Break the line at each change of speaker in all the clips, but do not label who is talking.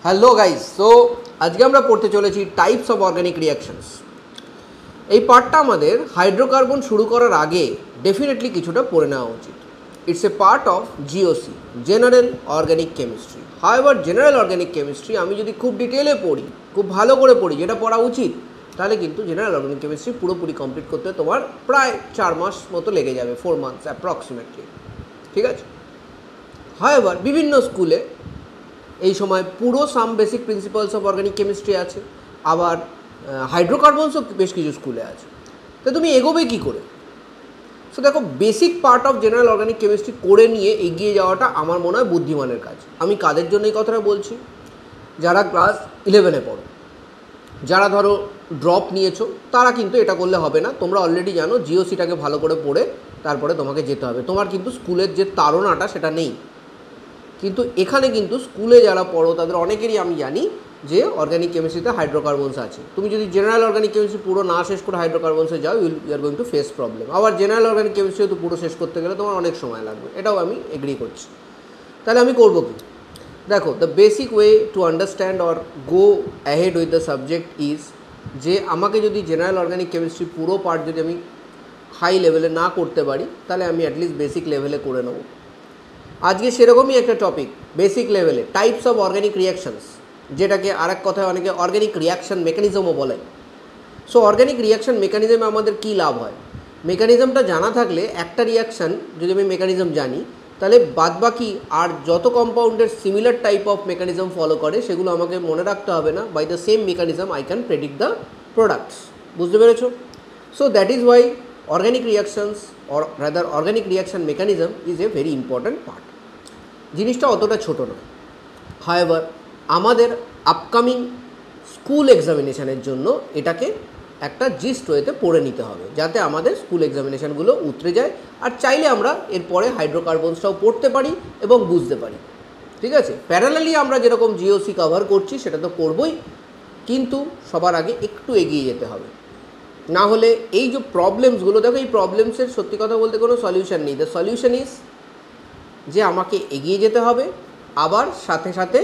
Hello guys, so আজকে আমরা পড়তে চলেছি টাইপস অফ অর্গানিক রিয়াকশনস। এই পার্টটা আমাদের হাইড্রোকার্বন শুরু করার আগে ডেফিনেটলি কিছুটা পড়ে নেওয়া উচিত। It's a part of GOC, general organic chemistry. However general organic chemistry আমি যদি খুব ডিটেলে পড়ি, খুব ভালো করে পড়ি, যেটা পড়া উচিত, তাহলে কিন্তু জেনারেল অর্গানিক কেমিস্ট্রি পুরোপুরি কমপ্লিট করতে তোমার প্রায় 4 মাস মতো লেগে যাবে, 4 মান্থস অ্যাপ্রক্সিমেটলি। ঠিক আছে? হাউএভার বিভিন্ন স্কুলে এই সময় পুরো some basic principles of organic chemistry আছে, আবার হাইড্রোকার্বনসও বেশ কিছু স্কুলে আছে। তো তুমি এগোবে কী করে? সো দেখো, basic part of general organic chemistry করে নিয়ে এগিয়ে যাওয়াটা আমার মনে হয় বুদ্ধিমানের কাজ। আমি কাদের জন্য এই কথাটা বলছি? যারা ক্লাস 11-এ পড়ো, যারা ধরো ড্রপ নিয়েছো, তারা কিন্তু এটা করলে হবে না। তোমরা অলরেডি জানো জিওসিটাকে ভালো করে পড়ে তারপরে তোমাকে যেতে হবে। তোমার কিন্তু স্কুলের যে তাড়নাটা সেটা নেই। কিন্তু এখানে কিন্তু স্কুলে যারা পড়ো তাদের অনেকেরই আমি জানি যে অর্গানিক কেমিস্ট্রিতে হাইড্রোকার্বনস আছে। তুমি যদি জেনারেল অর্গানিক কেমিস্ট্রি পুরো না শেষ করে হাইড্রোকার্বনসে যাও, you are going to face problem. আবার জেনারেল অর্গানিক কেমিস্ট্রি তো পুরো শেষ করতে গেলে তোমার অনেক সময় লাগবে, এটাও আমি এগ্রি করছি। তাহলে আমি করবো কি? দেখো, the basic way to understand or go ahead with the subject is যে আমাকে যদি জেনারেল অর্গানিক কেমিস্ট্রি পুরো পার্ট যদি আমি হাই লেভেলে না করতে পারি, তাহলে আমি অ্যাটলিস্ট বেসিক লেভেলে করে নেবো। আজকে সেরকমই একটা টপিক, বেসিক লেভেলে টাইপস অফ অর্গানিক রিয়াকশনস, যেটাকে আরেক কথায় অনেকে অর্গানিক রিয়াকশন মেকানিজমও বলে। সো অর্গানিক রিয়াকশন মেকানিজমে আমাদের কী লাভ হয়? মেকানিজমটা জানা থাকলে, একটা রিয়াকশান যদি আমি মেকানিজম জানি, তাহলে বাদবাকি আর যত কম্পাউন্ডের similar type of mechanism follow করে সেগুলো আমাকে মনে রাখতে হবে না। By the same mechanism I can predict the products. বুঝতে পেরেছো? So that is why organic reactions or rather organic reaction mechanism is a very important part. জিনিসটা অতটা ছোট নয়। হাউএভার আমাদের আপকামিং স্কুল এক্সামিনেশানের জন্য এটাকে একটা জিস্ট ওয়েতে পড়ে নিতে হবে, যাতে আমাদের স্কুল এক্সামিনেশানগুলো উতরে যায়। আর চাইলে আমরা এরপরে হাইড্রোকার্বনসটাও পড়তে পারি এবং বুঝতে পারি। ঠিক আছে? প্যারালালি আমরা যেরকম জিওসি কভার করছি সেটা তো করবই, কিন্তু সবার আগে একটু এগিয়ে যেতে হবে। না হলে এই যে প্রবলেমসগুলো, দেখো, এই প্রবলেমসের সত্যি কথা বলতে কোনো সলিউশন নেই। দ্য সলিউশন ইজ যে আমাকে এগিয়ে যেতে হবে, আবার সাথে সাথে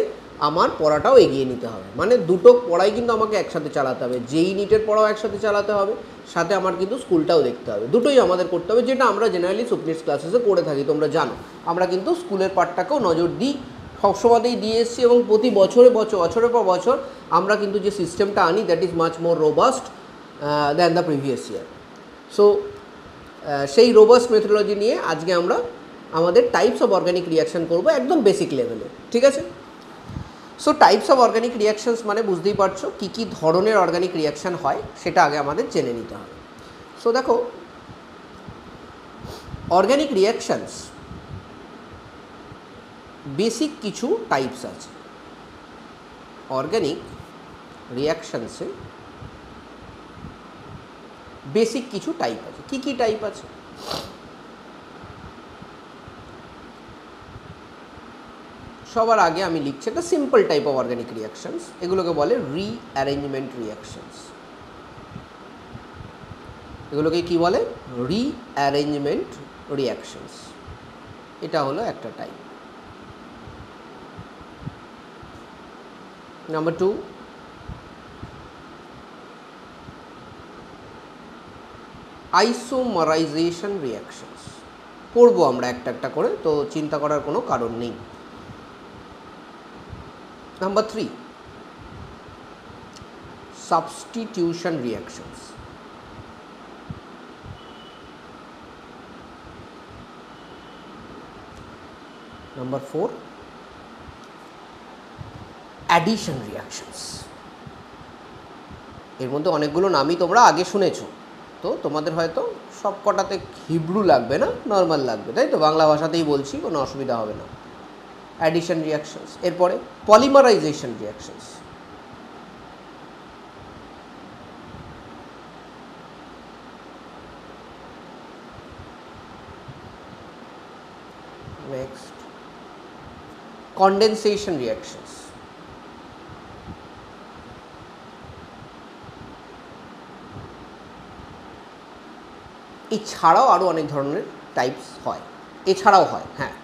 আমার পড়াটাও এগিয়ে নিতে হবে। মানে দুটো পড়াই কিন্তু আমাকে একসাথে চালাতে হবে। যেই নিটের পড়াও একসাথে চালাতে হবে, সাথে আমার কিন্তু স্কুলটাও দেখতে হবে। দুটোই আমাদের করতে হবে, যেটা আমরা জেনারেলি সুপারনিটস ক্লাসেসে করে থাকি। তোমরা জানো আমরা কিন্তু স্কুলের পার্টটাকেও নজর দিই, সবসময়তেই দিয়ে এসেছি, এবং প্রতি বছরের পর বছর আমরা কিন্তু যে সিস্টেমটা আনি, that is much more robust than the previous year. So সেই রোবাস্ট মেথোডোলজি নিয়ে আজকে আমরা আমাদের টাইপস অফ অর্গানিক রিয়াকশান করবো একদম বেসিক লেভেলে। ঠিক আছে? So types of organic reactions মানে বুঝতেই পারছো কী কী ধরনের অর্গানিক রিয়াকশান হয়, সেটা আগে আমাদের জেনে নিতে হবে। সো দেখো, অর্গানিক রিয়াকশানস বেসিক কিছু টাইপস আছে। অর্গানিক রিয়াকশানসে বেসিক কিছু টাইপ আছে। কী কী টাইপ আছে? সবার আগে আমি লিখছি একটা simple type of organic reactions, এগুলোকে বলে রিঅ্যারেঞ্জমেন্ট রিয়াকশনস। এগুলোকে কি বলে? Rearrangement reactions. এটা হলো একটা টাইপ। Number 2, আইসোমারাইজেশন reactions. পড়বো আমরা একটা একটা করে, তো চিন্তা করার কোনো কারণ নেই। Number 3, substitution reactions. Number 4, addition reactions. এর মধ্যে অনেকগুলো নামই তোমরা আগে শুনেছো, তো তোমাদের হয়তো সব কটাতে হিব্রু লাগবে না, নর্মাল লাগবে, তাই তো? বাংলা ভাষাতেই বলছি, কোনো অসুবিধা হবে না। Addition reactions. এরপরে polymerization reactions. Next, condensation reactions. এছাড়াও আরও অনেক ধরনের টাইপস হয়, এছাড়াও হয়, হ্যাঁ।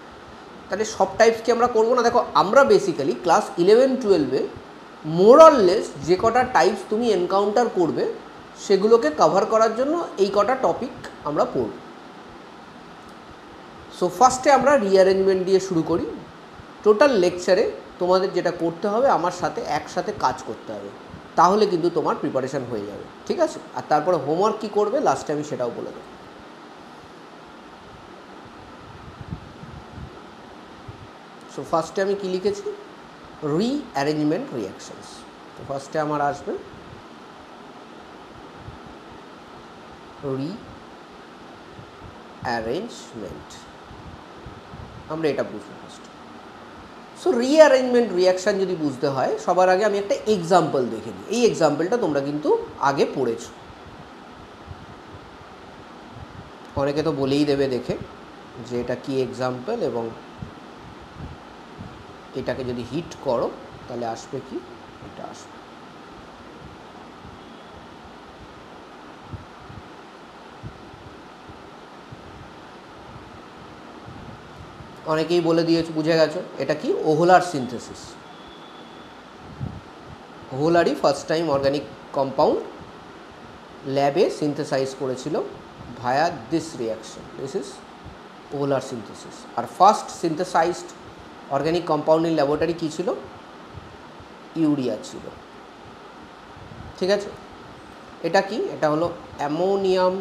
তাহলে সব টাইপস কি আমরা করবো না? দেখো আমরা basically class 11-12 more or less যে কটা টাইপস তুমি এনকাউন্টার করবে সেগুলোকে কভার করার জন্য এই কটা টপিক আমরা পড়ব। সো ফার্স্টে আমরা রিঅ্যারেঞ্জমেন্ট দিয়ে শুরু করি। টোটাল লেকচারে তোমাদের যেটা করতে হবে, আমার সাথে একসাথে কাজ করতে হবে, তাহলে কিন্তু তোমার প্রিপারেশান হয়ে যাবে, ঠিক আছে? আর তারপরে হোমওয়ার্ক কী করবে লাস্টে আমি সেটাও বলে দেবো। সো ফার্স্টে আমি কী লিখেছি? Rearrangement reactions. তো ফার্স্টে আমার আসবে রিঅ্যারেঞ্জমেন্ট, আমরা এটা বুঝবো ফার্স্ট। সো রিঅ্যারেঞ্জমেন্ট রিঅ্যাকশান যদি বুঝতে হয় সবার আগে আমি একটা এক্সাম্পল দেখে নিই। এই এক্সাম্পলটা তোমরা কিন্তু আগে পড়েছো, অনেকে তো বলেই দেবে দেখে যে এটা কি এক্সাম্পল, এবং এটাকে যদি হিট করো তাহলে আসবে কি? এটা আসবে। অনেকেই বলে দিয়েছে, বুঝে গেছো এটা কি? Wohler synthesis. ওহলারই ফার্স্ট টাইম অর্গানিক কম্পাউন্ড ল্যাবে সিনথেসাইজ করেছিল via this reaction. This is Wohler synthesis. আর first synthesized organic compound in laboratory কী ছিল? ইউরিয়া ছিল, ঠিক আছে? এটা কি? এটা হলো অ্যামোনিয়াম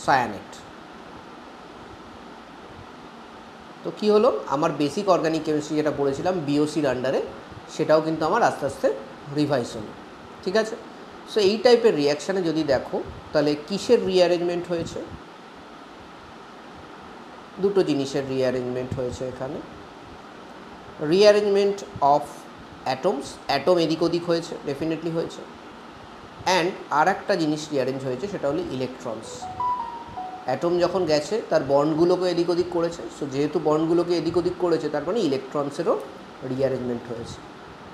সায়ানেট। তো কী হলো? আমার বেসিক অর্গানিক কেমিস্ট্রি যেটা পড়েছিলাম বিওসির আন্ডারে, সেটাও কিন্তু আমার আস্তে আস্তে রিভাইজ হলো, ঠিক আছে? সো এই টাইপের রিয়াকশানে যদি দেখো তাহলে কিসের রিঅ্যারেঞ্জমেন্ট হয়েছে? দুটো জিনিসের রিঅ্যারেঞ্জমেন্ট হয়েছে এখানে। রিঅ্যারেঞ্জমেন্ট অফ অ্যাটমস, অ্যাটম এদিক ওদিক হয়েছে, ডেফিনেটলি হয়েছে। অ্যান্ড আর একটা জিনিস রিঅ্যারেঞ্জ হয়েছে, সেটা হলো ইলেকট্রনস। অ্যাটম যখন গেছে তার বন্ডগুলোকে এদিক ওদিক করেছে। সো যেহেতু বন্ডগুলোকে এদিক ওদিক করেছে তার মানে ইলেকট্রনসেরও রিঅ্যারেঞ্জমেন্ট হয়েছে।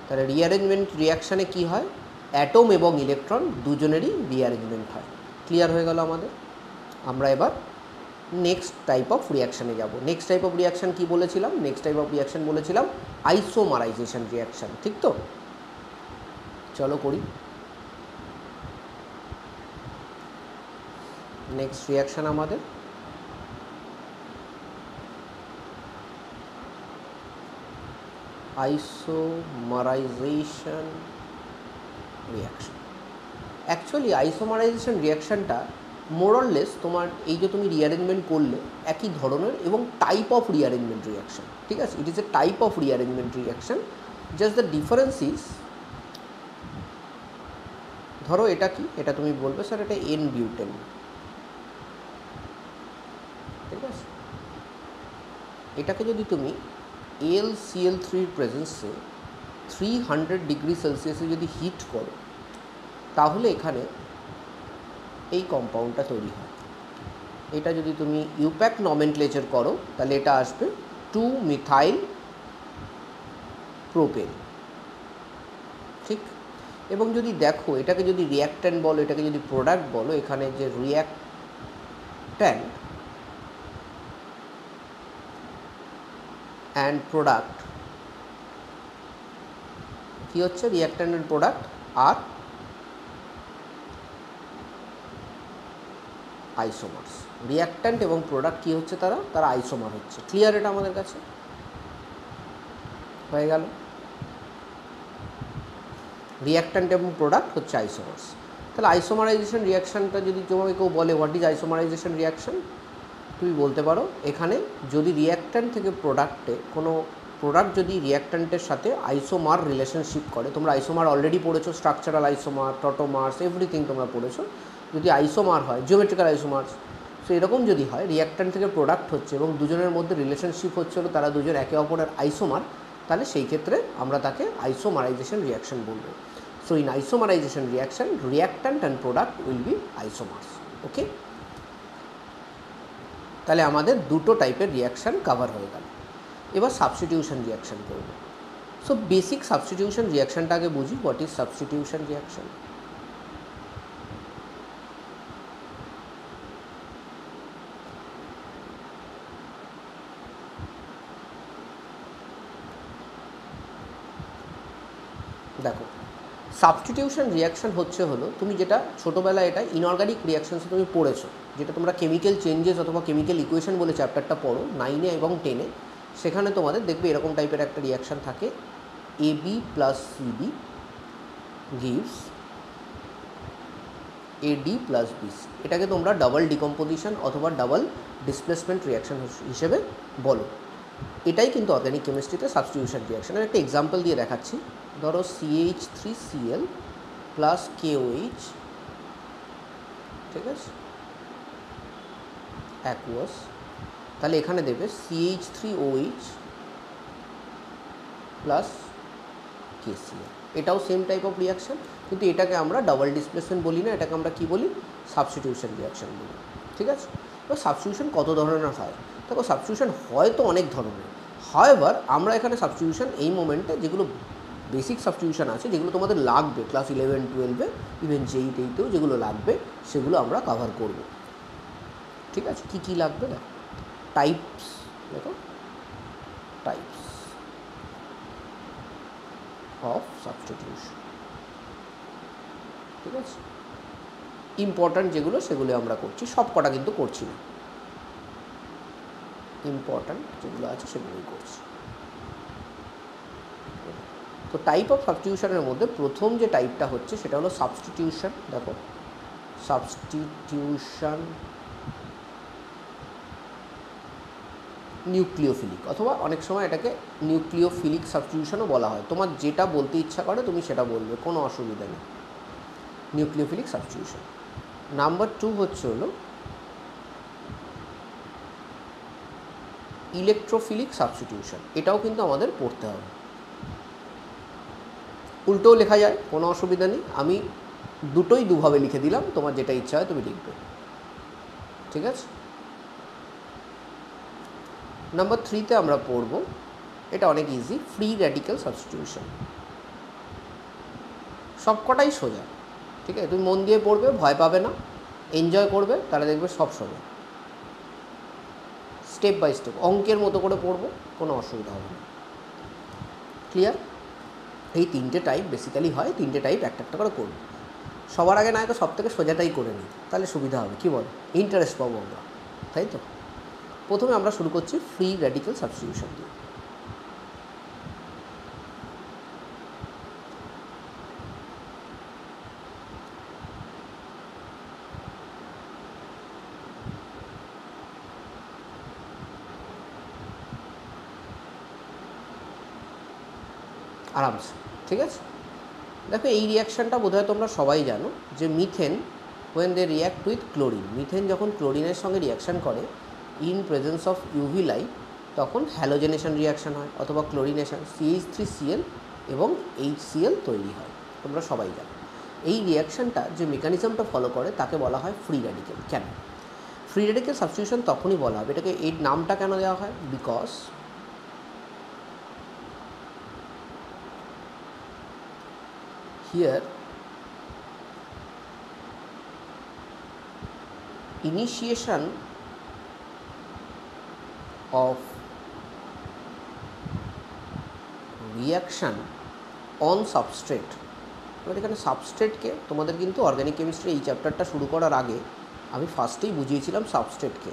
তাহলে রিঅ্যারেঞ্জমেন্ট রিয়াকশানে কী হয়? অ্যাটম এবং ইলেকট্রন দুজনেরই রিঅ্যারেঞ্জমেন্ট হয়। ক্লিয়ার হয়ে গেল আমাদের? আমরা এবার নেক্সট টাইপ অফ রিয়াকশানে যাব। নেক্সট টাইপ অফ রিয়াকশান কী বলেছিলাম? নেক্সট টাইপ অফ রিয়াকশান বলেছিলাম আইসোমারাইজেশন রিয়াকশান, ঠিক তো? চলো করি। নেক্সট রিয়াকশান আমাদের আইসোমারাইজেশন রিয়াকশান। অ্যাকচুয়ালি আইসোমারাইজেশন রিয়াকশানটা মোর অর লেস তোমার এই যে তুমি রিঅ্যারেঞ্জমেন্ট করলে একই ধরনের এবং টাইপ অফ রিঅ্যারেঞ্জমেন্ট রিয়াকশান, ঠিক আছে? It is a type of rearrangement reaction. Just the difference is, ধরো এটা কি? এটা তুমি বলবে স্যার এটা এন বিউটেন, ঠিক আছে? এটাকে যদি তুমি AlCl3 প্রেজেন্সে 300 ডিগ্রি সেলসিয়াসে যদি হিট করো তাহলে এখানে এই কম্পাউন্ডটা তৈরি হয়। এটা যদি তুমি ইউপ্যাক নমেনক্লেচার করো তাহলে এটা আসবে 2-মিথাইল প্রোপেন, ঠিক? এবং যদি দেখো এটাকে যদি রিয়াক্ট্যান্ট বলো, এটাকে যদি প্রোডাক্ট বলো, এখানে যে রিয়াক্ট্যান্ট অ্যান্ড প্রোডাক্ট কী হচ্ছে? রিয়াক্ট্যান্ট অ্যান্ড প্রোডাক্ট আর আইসোমার্স। রিয়াক্ট্যান্ট এবং প্রোডাক্ট কী হচ্ছে? তারা আইসোমার হচ্ছে। ক্লিয়ার এটা আমাদের কাছে? হয়ে গেল। রিয়াক্ট্যান্ট এবং প্রোডাক্ট হচ্ছে আইসোমার্স। তাহলে আইসোমারাইজেশন রিয়াকশানটা যদি তোমাকে কেউ বলে হোয়াট ইজ আইসোমারাইজেশন রিয়াকশান, তুমি বলতে পারো এখানে যদি রিয়াক্ট্যান্ট থেকে প্রোডাক্টে কোনো প্রোডাক্ট যদি রিয়াক্ট্যান্টের সাথে আইসোমার রিলেশনশিপ করে, তোমরা আইসোমার অলরেডি পড়েছো, স্ট্রাকচারাল আইসোমার, টটোমার্স, এভরিথিং তোমরা পড়েছো। যদি আইসোমার হয়, জিওমেট্রিক্যাল আইসোমার্স, সো এরকম যদি হয় রিয়াক্ট্যান্ট থেকে প্রোডাক্ট হচ্ছে এবং দুজনের মধ্যে রিলেশনশিপ হচ্ছিল, তারা দুজন একে অপরের আইসোমার, তাহলে সেই ক্ষেত্রে আমরা তাকে আইসোমারাইজেশন রিয়াকশান বলবো। So in isomerization reaction reactant and product will be isomers. Okay, তাহলে আমাদের দুটো টাইপের রিয়াকশান কভার হয়ে গেল। এবার সাবস্টিটিউশন রিয়াকশান করব। সো বেসিক সাবস্টিটিউশন রিয়াকশানটা আগে বুঝি। What is substitution reaction? দেখো, সাবস্টিটিউশন রিয়াকশন হলো তুমি যেটা ছোটোবেলায় এটা ইনঅর্গানিক রিয়াকশনসে তুমি পড়েছো, যেটা তোমরা কেমিক্যাল চেঞ্জেস অথবা কেমিক্যাল ইকুয়েশন বলে চ্যাপ্টারটা পড়ো 9 এবং 10। সেখানে তোমাদের দেখবে এরকম টাইপের একটা রিয়াকশান থাকে, AB + CD gives AD + BC। এটাকে তোমরা ডাবল ডিকম্পোজিশন অথবা ডাবল ডিসপ্লেসমেন্ট রিয়াকশন হিসেবে বলো। এটাই কিন্তু অর্গানিক কেমিস্ট্রিতে সাবস্টিটিউশন রিয়াকশনের একটা এক্সাম্পল দিয়ে দেখাচ্ছি। ধরো CH3Cl + KOH, ঠিক আছে, অ্যাকুয়াস। তাহলে এখানে দেবে CH3OH + KCl। এটাও সেম টাইপ অফ রিয়াকশান, কিন্তু এটাকে আমরা ডাবল ডিসপ্লেসমেন্ট বলি না, এটাকে আমরা কী বলি, সাবস্টিটিউশন রিয়াকশান বলি। ঠিক আছে, এবার সাবস্টিটিউশন কত ধরনের হয়? দেখো, সাবস্টিটিউশন হয় তো অনেক ধরনের। হাওয়েভার আমরা এখানে সাবস্টিটিউশন এই মোমেন্টে যেগুলো বেসিক সাবস্টিটিউশন আছে, যেগুলো তোমাদের লাগবে ক্লাস 11-12-এ, ইভেন JEE 8-এও যেগুলো লাগবে সেগুলো আমরা কভার করব। ঠিক আছে, কী কী লাগবে দেখো, টাইপস, দেখো টাইপস অফ সাবস্টিটিউশন। ঠিক আছে, ইম্পর্ট্যান্ট যেগুলো সেগুলো আমরা করছি, সব কটা কিন্তু করছি না, ইম্পর্ট্যান্ট যেগুলো আছে সেগুলোই করছি। তো টাইপ অফ সাবস্টিটিউশনের মধ্যে প্রথম যে টাইপটা হচ্ছে সেটা হলো সাবস্টিটিউশন। দেখো, সাবস্টিটিউশন নিউক্লিওফিলিক, অথবা অনেক সময় এটাকে নিউক্লিওফিলিক সাবস্টিটিউশনও বলা হয়। তোমার যেটা বলতে ইচ্ছা করে তুমি সেটা বলবে, কোনো অসুবিধা নেই। Nucleophilic substitution. নাম্বার 2 হলো ইলেকট্রোফিলিক সাবস্টিটিউশন। এটাও কিন্তু আমাদের পড়তে হবে, উল্টোও লেখা যায়, কোনো অসুবিধা নেই। আমি দুটোই দুভাবে লিখে দিলাম, তোমার যেটা ইচ্ছা হয় তুমি লিখবে। ঠিক আছে, নাম্বার 3-তে আমরা পড়ব, এটা অনেক ইজি, ফ্রি র্যাডিক্যাল সাবস্টিটিউশন। সবকটাই সোজা, ঠিক আছে, তুমি মন দিয়ে পড়বে, ভয় পাবে না, এনজয় করবে, তাহলে দেখবে সব সোজা। স্টেপ বাই স্টেপ অঙ্কের মতো করে পড়বো, কোনো অসুবিধা হবে না। ক্লিয়ার? এই 3টে টাইপ বেসিক্যালি হয়, 3টে টাইপ একটা একটা করে করবো। সবার আগে নয় তো সব থেকে সোজাটাই করে নিই, তাহলে সুবিধা হবে, কী বল, ইন্টারেস্ট পাবো আমরা, তাই তো। প্রথমে আমরা শুরু করছি ফ্রি র্যাডিক্যাল সাবস্টিটিউশন দিয়ে। আরামসে, ঠিক আছে। দেখো, এই রিয়াকশানটা বোধহয় তোমরা সবাই জানো যে methane when they react with chlorine, methane যখন ক্লোরিনের সঙ্গে রিয়াকশান করে in presence of UV light, তখন হ্যালোজেনেশন রিয়াকশান হয় অথবা ক্লোরিনেশন, CH3Cl এবং HCl তৈরি হয়, তোমরা সবাই জানো। এই রিয়াকশানটা যে মেকানিজমটা ফলো করে তাকে বলা হয় ফ্রি র্যাডিক্যাল। কেন ফ্রি র্যাডিক্যাল সাবস্টিটিউশন তখনই বলা হবে, এটাকে এই নামটা কেন দেওয়া হয়, because here initiation of reaction on substrate। এবার এখানে সাবস্ট্রেটকে তোমাদের কিন্তু অর্গানিক কেমিস্ট্রি এই চ্যাপ্টারটা শুরু করার আগে আমি ফার্স্টেই বুঝিয়েছিলাম সাবস্ট্রেটকে।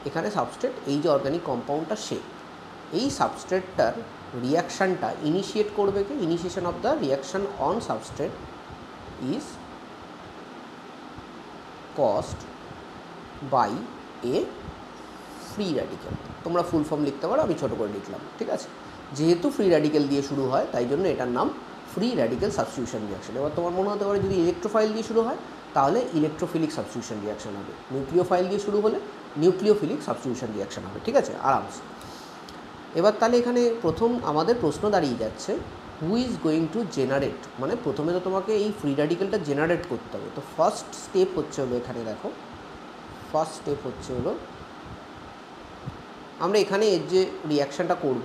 এখানে সাবস্ট্রেট এই যে অর্গানিক কম্পাউন্ডটা, সে এই সাবস্ট্রেটটার রিয়াকশানটা ইনিশিয়েট করবে কি, initiation of the reaction on substrate is caused by a free radical. তোমরা ফুল ফর্ম লিখতে পারো, আমি ছোটো করে লিখলাম, ঠিক আছে। যেহেতু ফ্রি র্যাডিক্যাল দিয়ে শুরু হয় তাই জন্য এটার নাম ফ্রি র্যাডিক্যাল সাবস্টিটিউশন রিয়াকশন। এবার তোমার মনে হতে পারে যদি ইলেকট্রোফাইল দিয়ে শুরু হয় তাহলে ইলেকট্রোফিলিক সাবস্টিটিউশন রিয়াকশন হবে, নিউক্লিওফাইল দিয়ে শুরু হলে নিউক্লিওফিলিক সাবস্টিটিউশন রিয়াকশন হবে, ঠিক আছে, আরামসে। এবার তাহলে এখানে প্রথম আমাদের প্রশ্ন দাঁড়িয়ে যাচ্ছে, who is going to generate, মানে প্রথমে তো তোমাকে এই ফ্রি র্যাডিক্যালটা জেনারেট করতে হবে। তো ফার্স্ট স্টেপ হচ্ছে হলো, এখানে দেখো ফার্স্ট স্টেপ হচ্ছে হলো, আমরা এখানে এর যে রিয়াকশানটা করব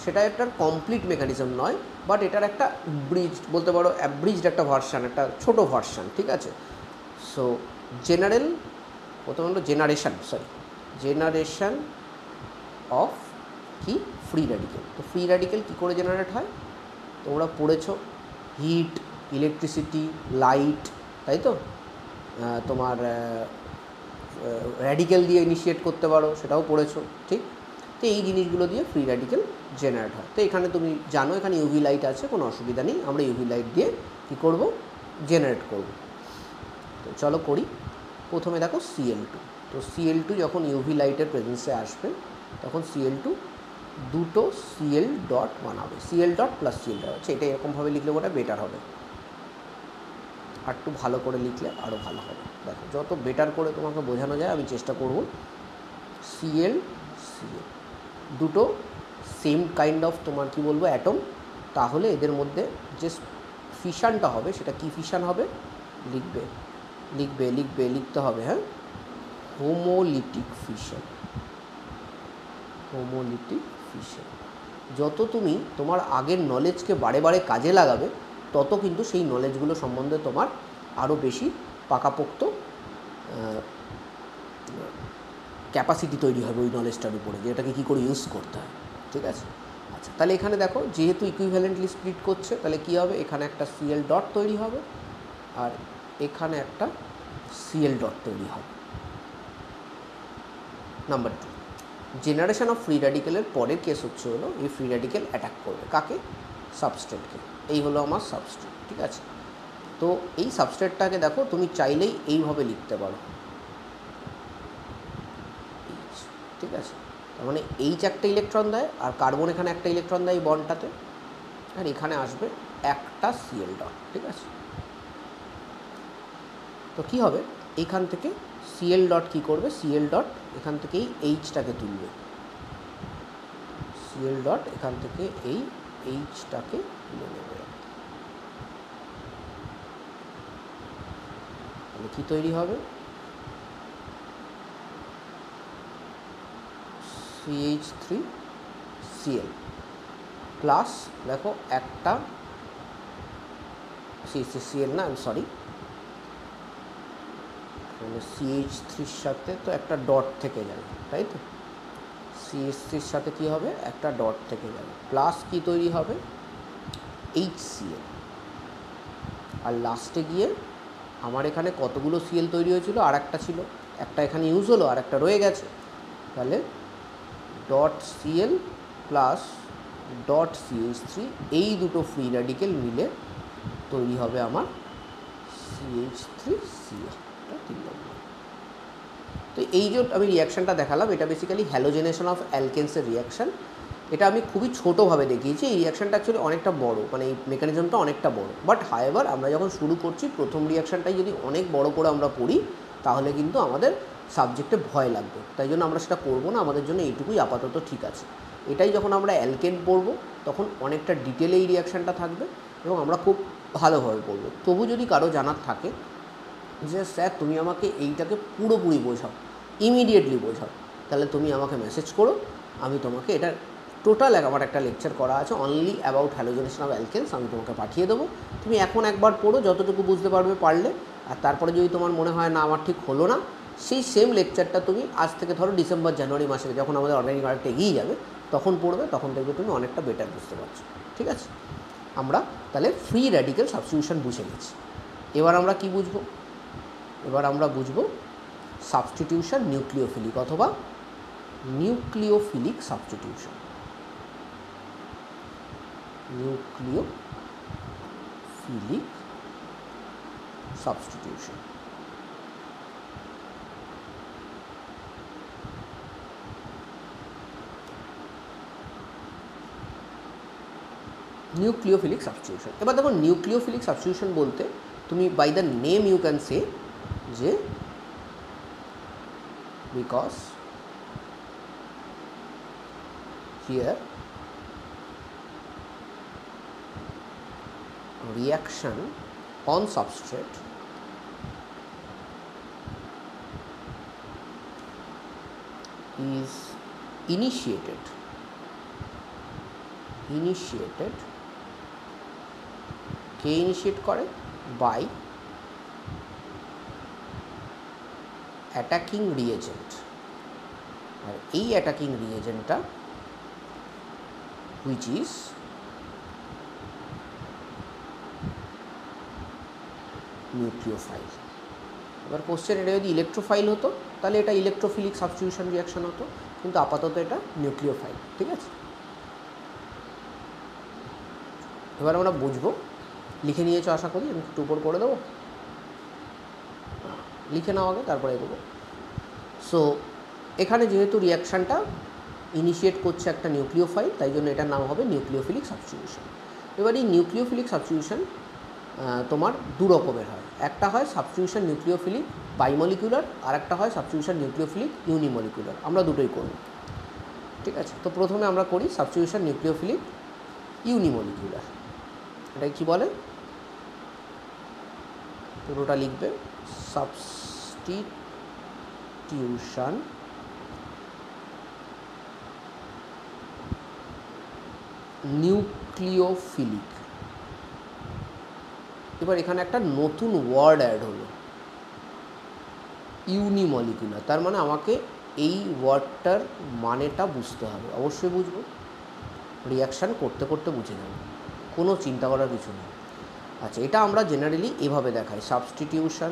সেটা একটা কমপ্লিট মেকানিজম নয়, বাট এটার একটা ব্রিজড বলতে পারো, অ্যাব্রিজড একটা ভার্সান, একটা ছোটো ভার্সান, ঠিক আছে। সো জেনারেল, প্রথমে হলো জেনারেশন অফ কি, ফ্রি র্যাডিক্যাল। তো ফ্রি র্যাডিক্যাল কী করে জেনারেট হয় তোমরা পড়েছো, হিট, ইলেকট্রিসিটি, লাইট, তাই তো? তোমার র্যাডিক্যাল দিয়ে ইনিশিয়েট করতে পারো, সেটাও পড়েছো, ঠিক? তো এই জিনিসগুলো দিয়ে ফ্রি র্যাডিক্যাল জেনারেট হয়। তো এখানে তুমি জানো এখানে ইউভি লাইট আছে, কোনো অসুবিধা নেই, আমরা ইউভি লাইট দিয়ে কী করব, জেনারেট করব। তো চলো করি। প্রথমে দেখো Cl2। তো Cl2 যখন ইউভি লাইটের প্রেজেন্সে আসবে তখন Cl2 দুটো Cl ডট বানাবে, Cl dot plus Cl dot হচ্ছে, এটা এরকমভাবে লিখলে ওটা বেটার হবে, আর একটু ভালো করে লিখলে আরও ভালো হবে। দেখো যত বেটার করে তোমাকে বোঝানো যায় আমি চেষ্টা করব। Cl দুটো সেম কাইন্ড অফ তোমার কি বলবো অ্যাটম, তাহলে এদের মধ্যে যে ফিশনটা হবে সেটা কি ফিশন হবে, লিখবে লিখবে লিখবে লিখতে হবে, হ্যাঁ, হোমোলিটিক ফিশন। হোমোলিটিক ফিশন। যত তুমি তোমার আগের নলেজকে বারে বারে কাজে লাগাবে তত কিন্তু সেই নলেজগুলো সম্বন্ধে তোমার আরও বেশি পাকাপোক্ত ক্যাপাসিটি তৈরি হবে ওই নলেজটার উপরে, যে এটাকে কী করে ইউজ করতে হয়, ঠিক আছে? আচ্ছা, তাহলে এখানে দেখো যেহেতু ইকুইভ্যালেন্টলি স্প্লিট করছে তাহলে কী হবে, এখানে একটা Cl ডট তৈরি হবে আর এখানে একটা Cl ডট তৈরি হবে। নাম্বার 2, জেনারেশন অফ ফ্রি র্যাডিক্যালের পরের কেস হচ্ছে হলো এই ফ্রি র্যাডিক্যাল অ্যাটাক করবে কাকে, সাবস্ট্রেটকে। এই হলো আমার সাবস্ট্রেট, ঠিক আছে? তো এই সাবস্ট্রেটটাকে দেখো তুমি চাইলেই এইভাবে লিখতে পারো, ঠিক আছে? তার মানে এইচ একটা ইলেকট্রন দেয় আর কার্বন এখানে একটা ইলেকট্রন দেয় এই বন্ডটাতে, আর এখানে আসবে একটা Cl ডট, ঠিক আছে? তো কী হবে, এখান থেকে Cl ডট কী করবে, Cl ডট এখান থেকেই এইচটাকে তুলবে, Cl ডট এখান থেকে এই এইচটাকে তুলে নেবে। তাহলে কী তৈরি হবে, CH3Cl প্লাস দেখো একটা CH3Cl না, সরি, মানে CH3-র সাথে তো একটা ডট থেকে যাবে, তাই তো? CH3-র সাথে কী হবে, একটা ডট থেকে যাবে, প্লাস কি তৈরি হবে, HCl। আর লাস্টে গিয়ে আমার এখানে কতগুলো Cl তৈরি হয়েছিল, আর একটা ছিল, একটা এখানে ইউজ হলো আর একটা রয়ে গেছে, তাহলে dot Cl plus dot CH3, এই দুটো ফ্রি র্যাডিক্যাল মিলে তৈরি হবে আমার CH3Cl। তো এই যে আমি রিয়াকশানটা দেখালাম এটা বেসিক্যালি হ্যালোজেনেশন অফ অ্যালকেনসের রিয়াকশান। এটা আমি খুবই ছোটোভাবে দেখিয়েছি, এই রিয়াকশানটা অ্যাকচুয়ালি অনেকটা বড়, মানে এই মেকানিজমটা অনেকটা বড়, বাট হাইএভার আমরা যখন শুরু করছি প্রথম রিয়াকশানটাই যদি অনেক বড় করে আমরা পড়ি তাহলে কিন্তু আমাদের সাবজেক্টে ভয় লাগবে, তাই জন্য আমরা সেটা করবো না, আমাদের জন্য এইটুকুই আপাতত ঠিক আছে। এটাই যখন আমরা অ্যালকেন পড়বো তখন অনেকটা ডিটেলে এই রিয়াকশানটা থাকবে এবং আমরা খুব ভালোভাবে পড়বো। তবু যদি কারো জানার থাকে যে স্যার তুমি আমাকে এইটাকে পুরোপুরি বোঝাও, ইমিডিয়েটলি বোঝাও, তাহলে তুমি আমাকে মেসেজ করো, আমি তোমাকে এটা টোটাল আমার একটা লেকচার করা আছে অনলি অ্যাবাউট হ্যালোজেনেশন অফ অ্যালকেনস, আমি তোমাকে পাঠিয়ে দেবো। তুমি এখন একবার পড়ো যতটুকু বুঝতে পারবে পারলে, আর তারপরে যদি তোমার মনে হয় না আমার ঠিক হলো না, সেই সেম লেকচারটা তুমি আজ থেকে ধরো ডিসেম্বর জানুয়ারি মাসে যখন আমাদের অর্গানিক আরেকটা এগিয়ে যাবে তখন পড়বে, তখন দেখবে তুমি অনেকটা বেটার বুঝতে পারছো, ঠিক আছে? আমরা তাহলে ফ্রি র্যাডিক্যাল সাবস্টিটিউশন বুঝে গেছি। এবার আমরা কি বুঝবো, এবার আমরা বুঝবো সাবস্টিটিউশন নিউক্লিওফিলিক অথবা nucleophilic substitution. Nucleophilic substitution. Nucleophilic substitution. এবার দেখো নিউক্লিওফিলিক সাবস্টিটিউশন বলতে তুমি by the name you can say যে because here reaction on substrate is initiated কে ইনিশিয়েট করে, by অ্যাটাকিং রিয়েজেন্ট। আর এই অ্যাটাকিং রিয়েজেন্টটা হুইচ ইজ নিউক্লিওফাইল। এবার কোশ্চেন, এটা যদি ইলেকট্রোফাইল হতো তাহলে এটা ইলেকট্রোফিলিক সাবস্টিটিউশন রিয়াকশন হতো, কিন্তু আপাতত এটা নিউক্লিওফাইল। ঠিক আছে, এবার আমরা বুঝবো। লিখে নিয়েছো আশা করি, আমি একটু উপর করে দেবো, লিখে নাও আগে, তারপরে এগোবো। সো এখানে যেহেতু রিয়াকশানটা ইনিশিয়েট করছে একটা নিউক্লিওফাইল, তাই জন্য এটার নাম হবে নিউক্লিওফিলিক সাবস্টিটিউশন। এবার এই নিউক্লিওফিলিক সাবস্টিটিউশন তোমার দু রকমের হয়। একটা হয় সাবস্টিটিউশন নিউক্লিওফিলিক বাইমলিকুলার, আর একটা হয় সাবস্টিটিউশন নিউক্লিওফিলিক ইউনিমলিকুলার। আমরা দুটোই করব। ঠিক আছে, তো প্রথমে আমরা করি সাবস্টিটিউশন নিউক্লিওফিলিক ইউনিমলিকুলার। এটা কি বলে, পুরোটা লিখবে, সাবস্টিটিউশন নিউক্লিওফিলিক। এবার এখানে একটা নতুন ওয়ার্ড অ্যাড হলো, ইউনিমলিকুলার। তার মানে আমাকে এই ওয়ার্ডটার মানেটা বুঝতে হবে, অবশ্যই বুঝবো, রিয়াকশান করতে করতে বুঝে নেব, কোনো চিন্তা করার কিছু নেই। আচ্ছা, এটা আমরা জেনারেলি এভাবে দেখাই, সাবস্টিটিউশন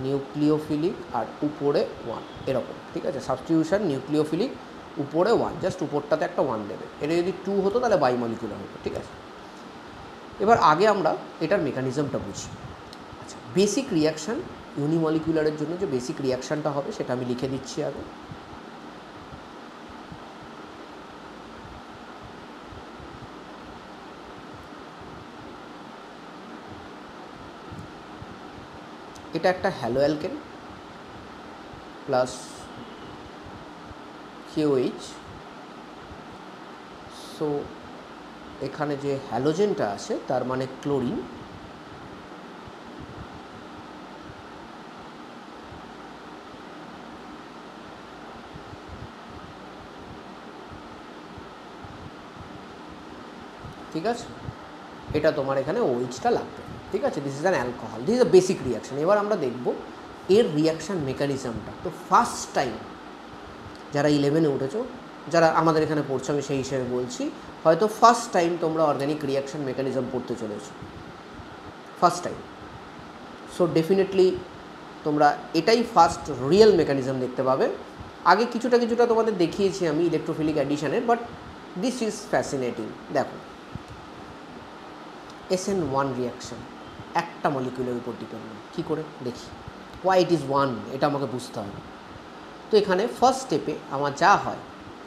নিউক্লিওফিলিক আর উপরে 1 এরকম। ঠিক আছে, সাবস্টিটিউশন নিউক্লিওফিলিক উপরে 1, জাস্ট উপরটাতে একটা 1 দেবে। এটা যদি 2 হতো তাহলে বাইমলিকুলার হতো। ঠিক আছে, এবার আগে আমরা এটার মেকানিজমটা বুঝি। আচ্ছা, বেসিক রিয়াকশান ইউনিমলিকুলারের জন্য যে বেসিক রিয়াকশানটা হবে সেটা আমি লিখে দিচ্ছি আগে। এটা একটা hello alkane plus KOH। So এখানে যে হ্যালোজেনটা আছে তার মানে ক্লোরিন, ঠিক আছে, এটা তোমার এখানে OH-টা লাগবে। ঠিক আছে, this is an alcohol, this is a basic reaction. এবার আমরা দেখব এর রিয়াকশান মেকানিজমটা। তো ফার্স্ট টাইম যারা 11-এ উঠেছো, যারা আমাদের এখানে পড়ছো, আমি সেই হিসেবে বলছি, হয়তো ফার্স্ট টাইম তোমরা অর্গ্যানিক রিয়াকশান মেকানিজম পড়তে চলেছো, ফার্স্ট টাইম। সো ডেফিনেটলি তোমরা এটাই ফার্স্ট রিয়েল মেকানিজম দেখতে পাবে। আগে কিছুটা তোমাদের দেখিয়েছি আমি ইলেকট্রোফিলিক অ্যাডিশনের, বাট দিস ইজ ফ্যাসিনেটিং। দেখো, SN1 রিয়াকশান একটা মলিকিউলের উপর ডিপেন্ড। কী করে দেখি, ওয়াই ইট ইজ 1, এটা আমাকে বুঝতে হবে। তো এখানে ফার্স্ট স্টেপে আমার যা হয়,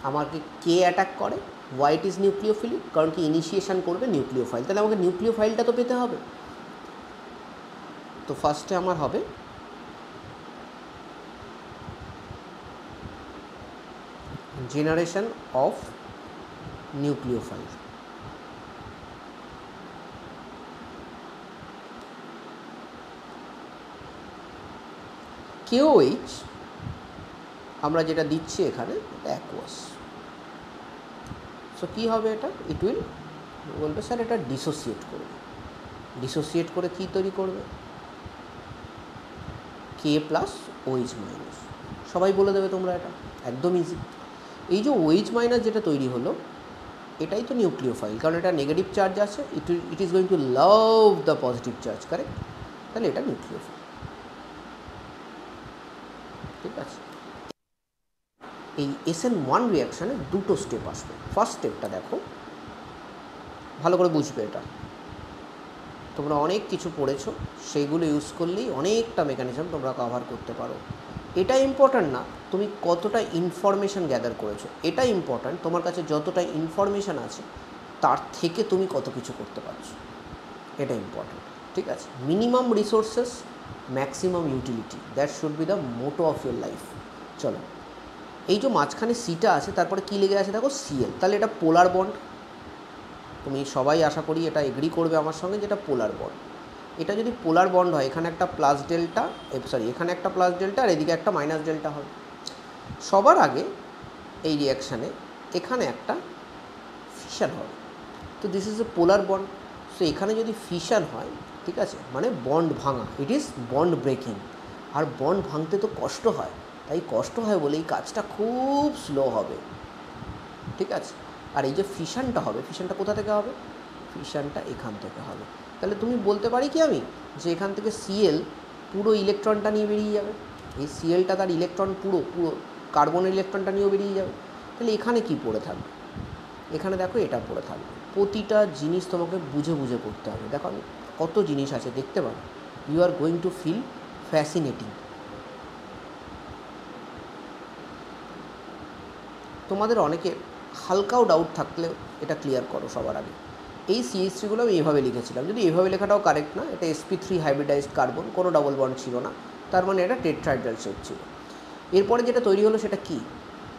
আমাকে কে অ্যাটাক করে, ওয়াই ইট ইজ নিউক্লিওফিলিক, কারণ কি ইনিশিয়েশন করবে নিউক্লিওফাইল, তাহলে আমাকে নিউক্লিওফাইলটা তো পেতে হবে। তো ফার্স্টে আমার হবে জেনারেশন অফ নিউক্লিওফাইল। KOH আমরা যেটা দিচ্ছি এখানে, এটা অ্যাকুয়াস। সো কী হবে এটা, ইট উইল বলবে স্যার এটা ডিসোসিয়েট করবে। ডিসোসিয়েট করে কী তৈরি করবে, K প্লাস OH মাইনাস। সবাই বলে দেবে তোমরা, এটা একদম ইজি। এই যে OH মাইনাস যেটা তৈরি হলো, এটাই তো নিউক্লিওফাইল, কারণ এটা নেগেটিভ চার্জ আছে, ইট is going two love the positive charge, correct? তাহলে এটা নিউক্লিওফাইল। ঠিক আছে, এই SN1 রিয়াকশানে দুটো স্টেপ আসবে। ফার্স্ট স্টেপটা দেখো, ভালো করে বুঝবে। এটা তোমরা অনেক কিছু পড়েছো, সেইগুলো ইউজ করলেই অনেকটা মেকানিজম তোমরা কভার করতে পারো। এটা ইম্পর্ট্যান্ট না তুমি কতটা ইনফরমেশান গ্যাদার করেছো, এটা ইম্পর্ট্যান্ট তোমার কাছে যতটা ইনফরমেশান আছে তার থেকে তুমি কত কিছু করতে পারছো, এটা ইম্পর্ট্যান্ট। ঠিক আছে, minimum resources maximum utility, that should be the motto of your life. চলো, এই যে মাঝখানে সিটা আছে, তারপরে কী লেগে আছে দেখো, Cl, তাহলে এটা পোলার বন্ড। তুমি সবাই আশা করি এটা এগ্রি করবে আমার সঙ্গে, যেটা পোলার বন্ড। এটা যদি পোলার বন্ড হয়, এখানে একটা প্লাস ডেল্টা, এখানে একটা প্লাস ডেল্টা আর এদিকে একটা মাইনাস ডেল্টা হবে। সবার আগে এই রিয়াকশানে এখানে একটা ফিশন হবে। তো this is a polar bond. So এখানে যদি ফিশন হয়, ঠিক আছে, মানে বন্ড ভাঙা, ইট ইজ বন্ড ব্রেকিং। আর বন্ড ভাঙতে তো কষ্ট হয়, তাই কষ্ট হয় বলে এই কাজটা খুব স্লো হবে। ঠিক আছে, আর এই যে ফিশনটা হবে, ফিশনটা কোথা থেকে হবে, ফিশনটা এখান থেকে হবে। তাহলে তুমি বলতে পারি কি আমি যে এখান থেকে Cl পুরো ইলেকট্রনটা নিয়ে বেরিয়ে যাবে, এই Clটা তার ইলেকট্রন পুরো কার্বনের ইলেকট্রনটা নিয়েও বেরিয়ে যাবে। তাহলে এখানে কি পড়ে থাকবে? এখানে দেখো এটা পড়ে থাকবে। প্রতিটা জিনিস তোমাকে বুঝে বুঝে করতে হবে। দেখো আমি কত জিনিস আছে দেখতে পাবো। You are going to feel fascinating. তোমাদের অনেকে হালকাও ডাউট থাকলে এটা ক্লিয়ার করো সবার আগে। এই CH3গুলো আমি এইভাবে লিখেছিলাম, যদি এইভাবে লেখাটাও কারেক্ট না, এটা sp3 হাইব্রিডাইজড কার্বন, কোনো ডাবল বন্ড ছিল না, তার মানে এটা টেট্রাহেড্রাল শেপ ছিল। এরপরে যেটা তৈরি হলো সেটা কি?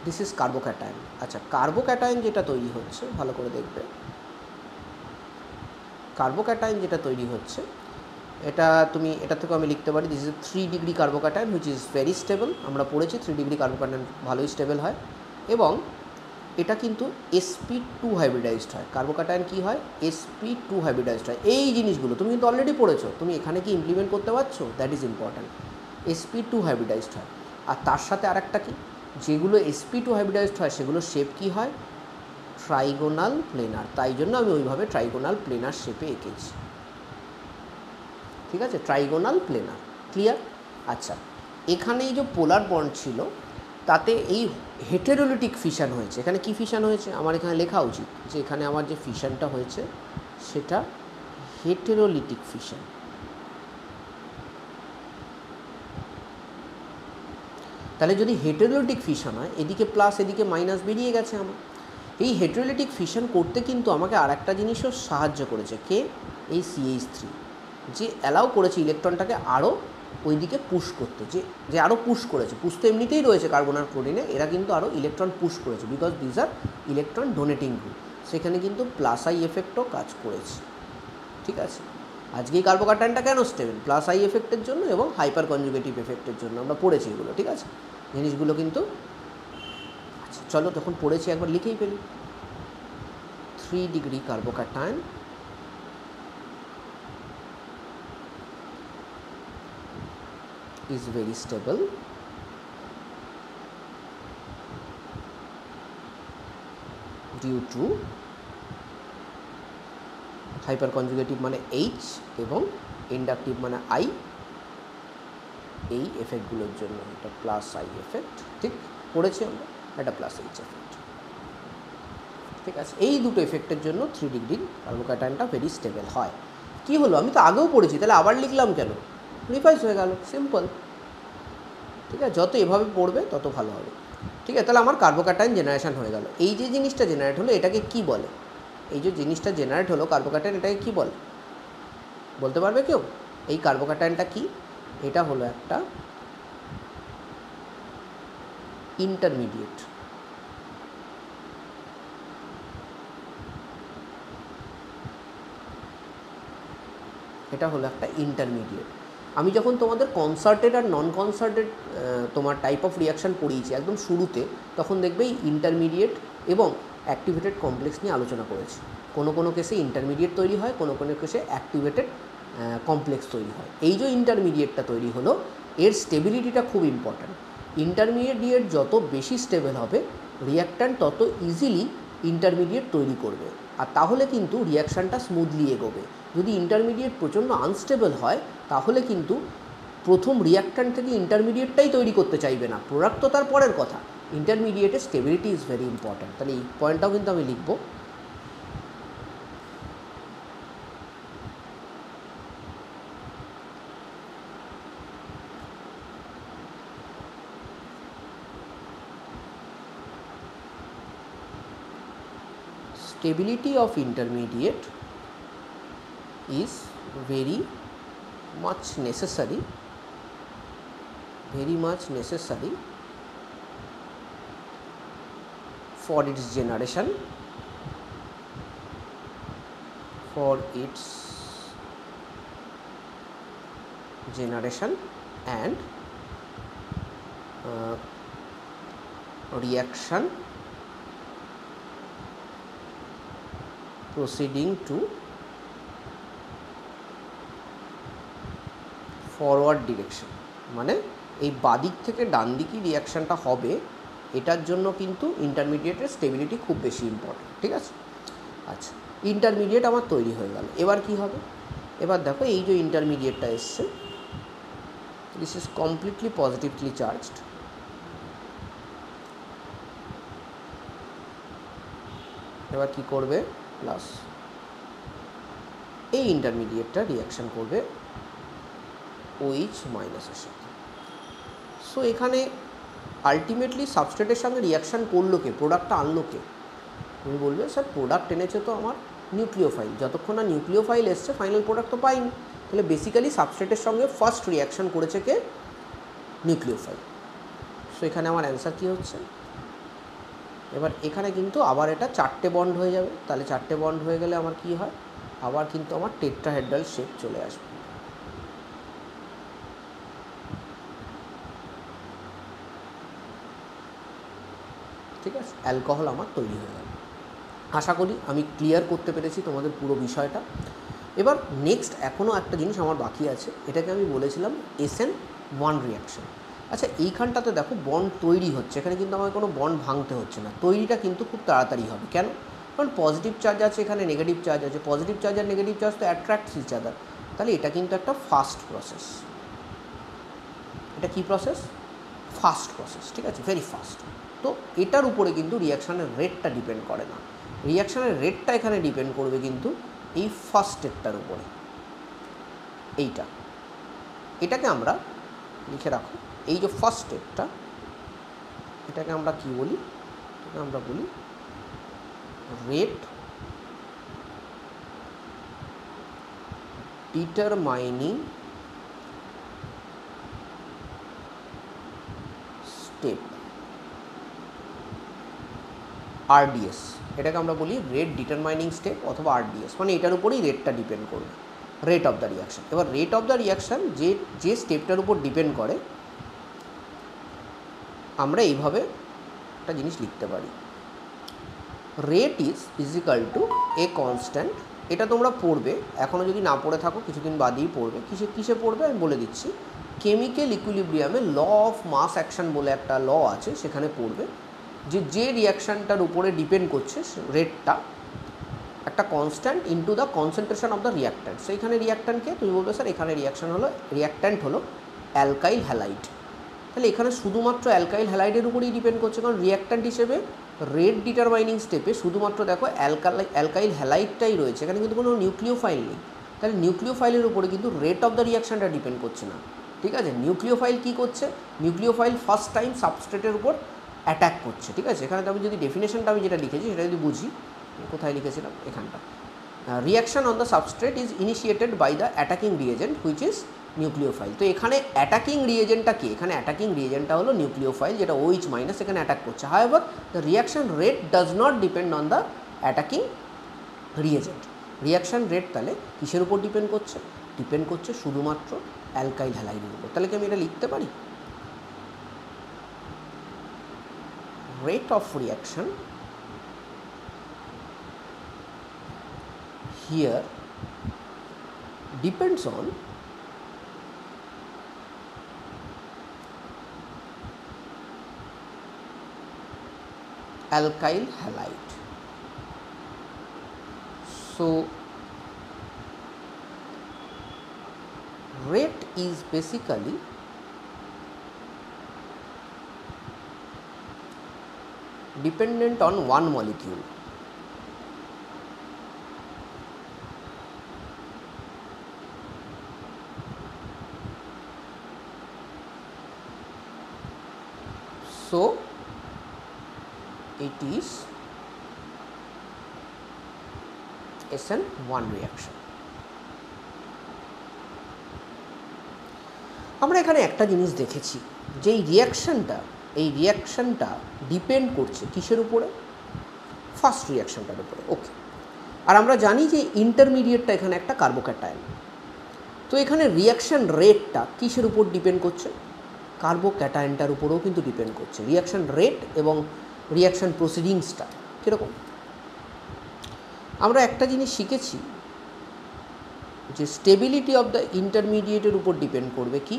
This is carbocation. আচ্ছা, কার্বোক্যাটায়ন যেটা তৈরি হচ্ছে ভালো করে দেখবে, কার্বোক্যাটায়ন যেটা তৈরি হচ্ছে এটা থেকে আমি লিখতে পারি this is 3 degree carbocation which is very stable. আমরা পড়েছি 3 ডিগ্রি কার্বোক্যাটায়ন ভালোই স্টেবল হয়, এবং এটা কিন্তু sp2 হাইব্রিডাইজড হয়। কার্বোক্যাটায়ন কি হয়? sp2 হাইব্রিডাইজড হয়। এই জিনিসগুলো তুমি কিন্তু অলরেডি পড়েছো, তুমি এখানে কি ইমপ্লিমেন্ট করতে পারছো? That is important. sp2 hybridised হয়, আর তার সাথে আরেকটা কি, যেগুলো sp2 হাইব্রিডাইজড হয় সেগুলোর শেপ কি হয়? Trigonal planer. তাই জন্য আমি ওইভাবে ট্রাইগোনাল প্লেনার শেপে এঁকেছি। ঠিক আছে, ট্রাইগোনাল প্লেনার। ক্লিয়ার? আচ্ছা, এখানে এই যে পোলার বন্ড ছিল তাতে এই হেটেরোলিটিক ফিশন হয়েছে। এখানে কি ফিশন হয়েছে? আমার এখানে লেখা উচিত যে এখানে আমার যে ফিশনটা হয়েছে সেটা হেটেরোলিটিক ফিশন। তাহলে যদি হেটেরোলিটিক ফিশন হয়, এদিকে প্লাস এদিকে মাইনাস বেরিয়ে গেছে আমার। এই হেটেরোলিটিক ফিশন করতে কিন্তু আমাকে আর একটা জিনিসও সাহায্য করেছে। কে? এই CH3, যে অ্যালাউ করেছে ইলেকট্রনটাকে আরও ওইদিকে পুশ করতে, যে আরও পুশ করেছে। পুশ তো এমনিতেই রয়েছে কার্বন আর ক্লোরিনে, এরা কিন্তু আরও ইলেকট্রন পুশ করেছে, because these are electron donating group. সেখানে কিন্তু প্লাস আই এফেক্টও কাজ করেছে। ঠিক আছে, আজকে এই কার্বোক্যাটায়নটা কেন স্টেবল? প্লাস আই এফেক্টের জন্য এবং হাইপার কনজুগেটিভ এফেক্টের জন্য। আমরা পড়েছি এগুলো, ঠিক আছে, জিনিসগুলো কিন্তু। আচ্ছা চলো, তখন পড়েছি একবার লিখেই ফেলি। 3 degree carbocation is very stable due to hyper conjugative মানে H এবং ইন্ডাকটিভ মানে I, এই এফেক্টগুলোর জন্য। এটা প্লাস আই এফেক্ট, ঠিক পড়েছি আমরা, এটা প্লাস H এফেক্ট। ঠিক আছে, এই দুটো এফেক্টের জন্য 3 ডিগ্রি কার্বোক্যাটায়নটা ভেরি স্টেবল হয়। কি হলো? আমি তো আগেও পড়েছি, তাহলে আবার লিখলাম কেন? রিভাইজ হয়ে গেল, সিম্পল। ঠিক আছে, যত এভাবে পড়বে তত ভালো হবে। ঠিক আছে, তাহলে আমার কার্বোক্যাটায়ন জেনারেশন হয়ে গেল। এই যে জিনিসটা জেনারেট হলো এটাকে কি বলে? এই যে জিনিসটা জেনারেট হলো কার্বোক্যাটায়ন, এটাকে কি বলে বলতে পারবে কেউ? এই কার্বোক্যাটায়নটা কি? এটা হলো একটা ইন্টারমিডিয়েট। এটা হলো একটা ইন্টারমিডিয়েট। আমি যখন তোমাদের কনসার্টেড আর নন কনসার্টেড তোমার টাইপ অফ রিয়াকশান পড়িয়েছি একদম শুরুতে, তখন দেখবে ইন্টারমিডিয়েট এবং অ্যাক্টিভেটেড কমপ্লেক্স নিয়ে আলোচনা করেছি। কোনো কোনো কেসে ইন্টারমিডিয়েট তৈরি হয়, কোনো কোনো কেসে অ্যাক্টিভেটেড কমপ্লেক্স তৈরি হয়। এই যে ইন্টারমিডিয়েটটা তৈরি হলো, এর স্টেবিলিটিটা খুব ইম্পর্ট্যান্ট। ইন্টারমিডিয়েট যত বেশি স্টেবল হবে, রিয়াক্ট্যান্ট তত ইজিলি ইন্টারমিডিয়েট তৈরি করবে, আর তাহলে কিন্তু রিয়াকশানটা স্মুথলি এগোবে। যদি ইন্টারমিডিয়েট প্রচণ্ড আনস্টেবল হয়, তাহলে কিন্তু প্রথম রিয়াক্ট্যান্ট থেকে ইন্টারমিডিয়েটটাই তৈরি করতে চাইবে না, প্রোডাক্ট তো তার পরের কথা। ইন্টারমিডিয়েটের স্টেবিলিটি ইজ ভেরি ইম্পর্ট্যান্ট। তাহলে এই পয়েন্টটাও কিন্তু আমি লিখব। Stability of intermediate is very much necessary for its generation, and reaction proceeding to forward direction. মানে এই বাদিক থেকে ডান দিকে রিয়াকশানটা হবে, এটার জন্য কিন্তু ইন্টারমিডিয়েটের স্টেবিলিটি খুব বেশি ইম্পর্ট্যান্ট। ঠিক আছে, আচ্ছা ইন্টারমিডিয়েট আমার তৈরি হয়ে গেল। এবার কি হবে, এবার দেখো এই যে ইন্টারমিডিয়েটটা এসছে, this is completely positively charged, এবার কি করবে, প্লাস এই ইন্টারমিডিয়েটটা রিয়াকশান করবে OH মাইনাসের সাথে। সো এখানে আলটিমেটলি সাবস্ট্রেটের সঙ্গে রিয়াকশান করলো কে, প্রোডাক্টটা আনলো কে? তুমি বলবে স্যার প্রোডাক্ট এনেছে তো আমার নিউক্লিওফাইল, যতক্ষণ না নিউক্লিওফাইল এসছে ফাইনাল প্রোডাক্ট তো পাইনি। তাহলে বেসিক্যালি সাবস্ট্রেটের সঙ্গে ফার্স্ট রিয়াকশান করেছে কে, নিউক্লিওফাইল। সো এখানে আমার অ্যান্সার কী হচ্ছে, এবার এখানে কিন্তু আবার এটা 4টে বন্ড হয়ে যাবে। তাহলে 4টে বন্ড হয়ে গেলে আমার কি হয়, আবার কিন্তু আমার টেট্রাহেড্রাল শেপ চলে আসবে। ঠিক আছে, অ্যালকোহল আমার তৈরি হয়ে গেল। আশা করি আমি ক্লিয়ার করতে পেরেছি তোমাদের পুরো বিষয়টা। এবার নেক্সট এখনও একটা জিনিস আমার বাকি আছে, এটাকে আমি বলেছিলাম SN1 রিয়াকশান। আচ্ছা এইখানটাতে দেখো বন্ড তৈরি হচ্ছে, এখানে কিন্তু আমার কোনো বন্ড ভাঙতে হচ্ছে না, তৈরিটা কিন্তু খুব তাড়াতাড়ি হবে। কেন? কারণ পজিটিভ চার্জ আছে, এখানে নেগেটিভ চার্জ আছে, পজিটিভ চার্জ আর নেগেটিভ চার্জ তো অ্যাট্রাক্টস ইচ আদার। তাহলে এটা কিন্তু একটা ফাস্ট প্রসেস। এটা কি প্রসেস? ফাস্ট প্রসেস, ঠিক আছে, ভেরি ফাস্ট। তো এটার উপরে কিন্তু রিয়াকশানের রেটটা ডিপেন্ড করে না, রিয়াকশানের রেটটা এখানে ডিপেন্ড করবে কিন্তু এই ফার্স্ট স্টেপটার উপরে। এইটা, এটাকে আমরা লিখে রাখো, এই যে ফার্স্ট স্টেপটা, এটাকে আমরা কি বলি, এটাকে আমরা বলি রেট ডিটারমাইনিং স্টেপ, RDS। এটাকে আমরা বলি রেট ডিটারমাইনিং স্টেপ অথবা RDS, মানে এটার উপরেই রেটটা ডিপেন্ড করবে, রেট অফ দ্য রিয়াকশান। এবার রেট অফ দ্য রিয়াকশান যে স্টেপটার উপর ডিপেন্ড করে, আমরা এইভাবে একটা জিনিস লিখতে পারি, rate is equal to a constant. এটা তোমরা পড়বে, এখনও যদি না পড়ে থাকো কিছুদিন বাদেই পড়বে। কিসে পড়বে আমি বলে দিচ্ছি, কেমিক্যাল ইকুইলিব্রিয়ামে ল অফ মাস অ্যাকশন বলে একটা ল আছে, সেখানে পড়বে যে রিয়াকশানটার উপরে ডিপেন্ড করছে রেটটা, একটা constant into the concentration of the reactant. So এখানে রিয়াক্ট্যান্টকে তুমি বলবে স্যার এখানে রিয়াক্ট্যান্ট হলো অ্যালকাইল হ্যালাইড। তাহলে এখানে শুধুমাত্র অ্যালকাইল হ্যালাইডের উপরেই ডিপেন্ড করছে, কারণ রিয়াক্ট্যান্ট হিসেবে রেট ডিটারমাইনিং স্টেপে শুধুমাত্র দেখো অ্যালকাইল হ্যালাইডটাই রয়েছে, এখানে কিন্তু কোনো নিউক্লিওফাইল নেই। তাহলে নিউক্লিওফাইলের উপরে কিন্তু রেট অফ দ্য রিয়াকশানটা ডিপেন্ড করছে না। ঠিক আছে, নিউক্লিওফাইল কী করছে, নিউক্লিওফাইল ফার্স্ট টাইম সাবস্ট্রেটের উপর অ্যাটাক করছে। ঠিক আছে, এখানে আমি যদি ডেফিনেশনটা আমি যেটা লিখেছি সেটা যদি বুঝি, কোথায় লিখেছিলাম, এখানটা, reaction on the substrate is initiated by the attacking reagent which is nucleophile. তো এখানে অ্যাটাকিং রিয়েজেন্টটা কি, এখানে অ্যাটাকিং রিয়েজেন্টটা হলো নিউক্লিওফাইল, যেটা OH মাইনাস এখানে অ্যাটাক করছে। However the reaction rate does not depend on the attacking reagent. Reaction rate তাহলে কিসের উপর ডিপেন্ড করছে, ডিপেন্ড করছে শুধুমাত্র অ্যালকাইল হ্যালাইডের উপর। তাহলে কি আমি এটা লিখতে পারি, rate of reaction here depends on alkyl halide. So rate is basically dependent on one molecule. So it is SN1 reaction. আমরা এখানে একটা জিনিস দেখেছি যে এই রিয়াকশানটা ডিপেন্ড করছে কিসের উপরে, ফার্স্ট রিয়াকশানটার উপরে। ওকে, আর আমরা জানি যে ইন্টারমিডিয়েটটা এখানে একটা কার্বোক্যাটায়ন। তো এখানে রিয়াকশান রেটটা কিসের উপর ডিপেন্ড করছে, কার্বোক্যাটায়নটার উপরেও কিন্তু ডিপেন্ড করছে। রিয়াকশান রেট এবং রিয়াকশান প্রসিডিংসটা কীরকম, আমরা একটা জিনিস শিখেছি যে স্টেবিলিটি অফ দ্য ইন্টারমিডিয়েটের উপর ডিপেন্ড করবে কি,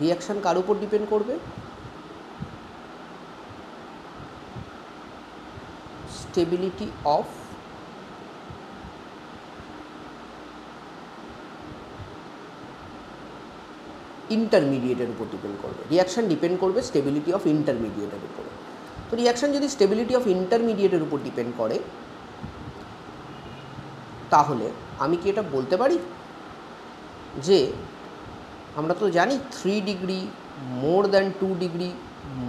রিয়াকশান কার উপর ডিপেন্ড করবে, স্টেবিলিটি অফ ইন্টারমিডিয়েটের উপর ডিপেন্ড করবে। রিয়াকশান ডিপেন্ড করবে স্টেবিলিটি অফ ইন্টারমিডিয়েটের উপরে। তো রিয়াকশান যদি স্টেবিলিটি অফ ইন্টারমিডিয়েটের উপর ডিপেন্ড করে, তাহলে আমি কি এটা বলতে পারি যে আমরা তো জানি 3 degree, more than 2 degree,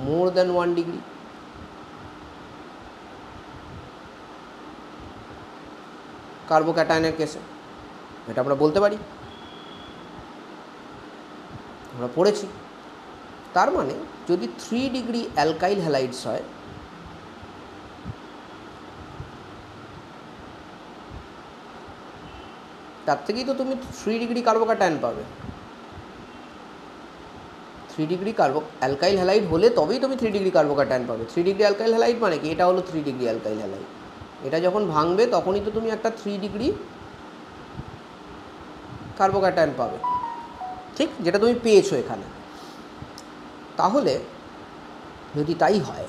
more than 1 degree, কার্বোক্যাটায়নের কেসে এটা আমরা বলতে পারি, আমরা পড়েছি। তার মানে যদি 3 ডিগ্রি অ্যালকাইল হ্যালাইডস হয়, তার থেকেই তো তুমি 3 ডিগ্রি কার্বোক্যাটায়ন পাবে। 3 ডিগ্রি অ্যালকাইল হ্যালাইড হলে তবেই তুমি 3 ডিগ্রি কার্বোক্যাটায়ন পাবে। 3 ডিগ্রি অ্যালকাইল হ্যালাইড মানে কি? এটা হলো 3 ডিগ্রি অ্যালকাইল হ্যালাইড। এটা যখন ভাঙবে তখনই তো তুমি একটা 3 ডিগ্রি কার্বোক্যাটায়ন পাবে, ঠিক, যেটা তুমি পেয়েছো এখানে। তাহলে যদি তাই হয়,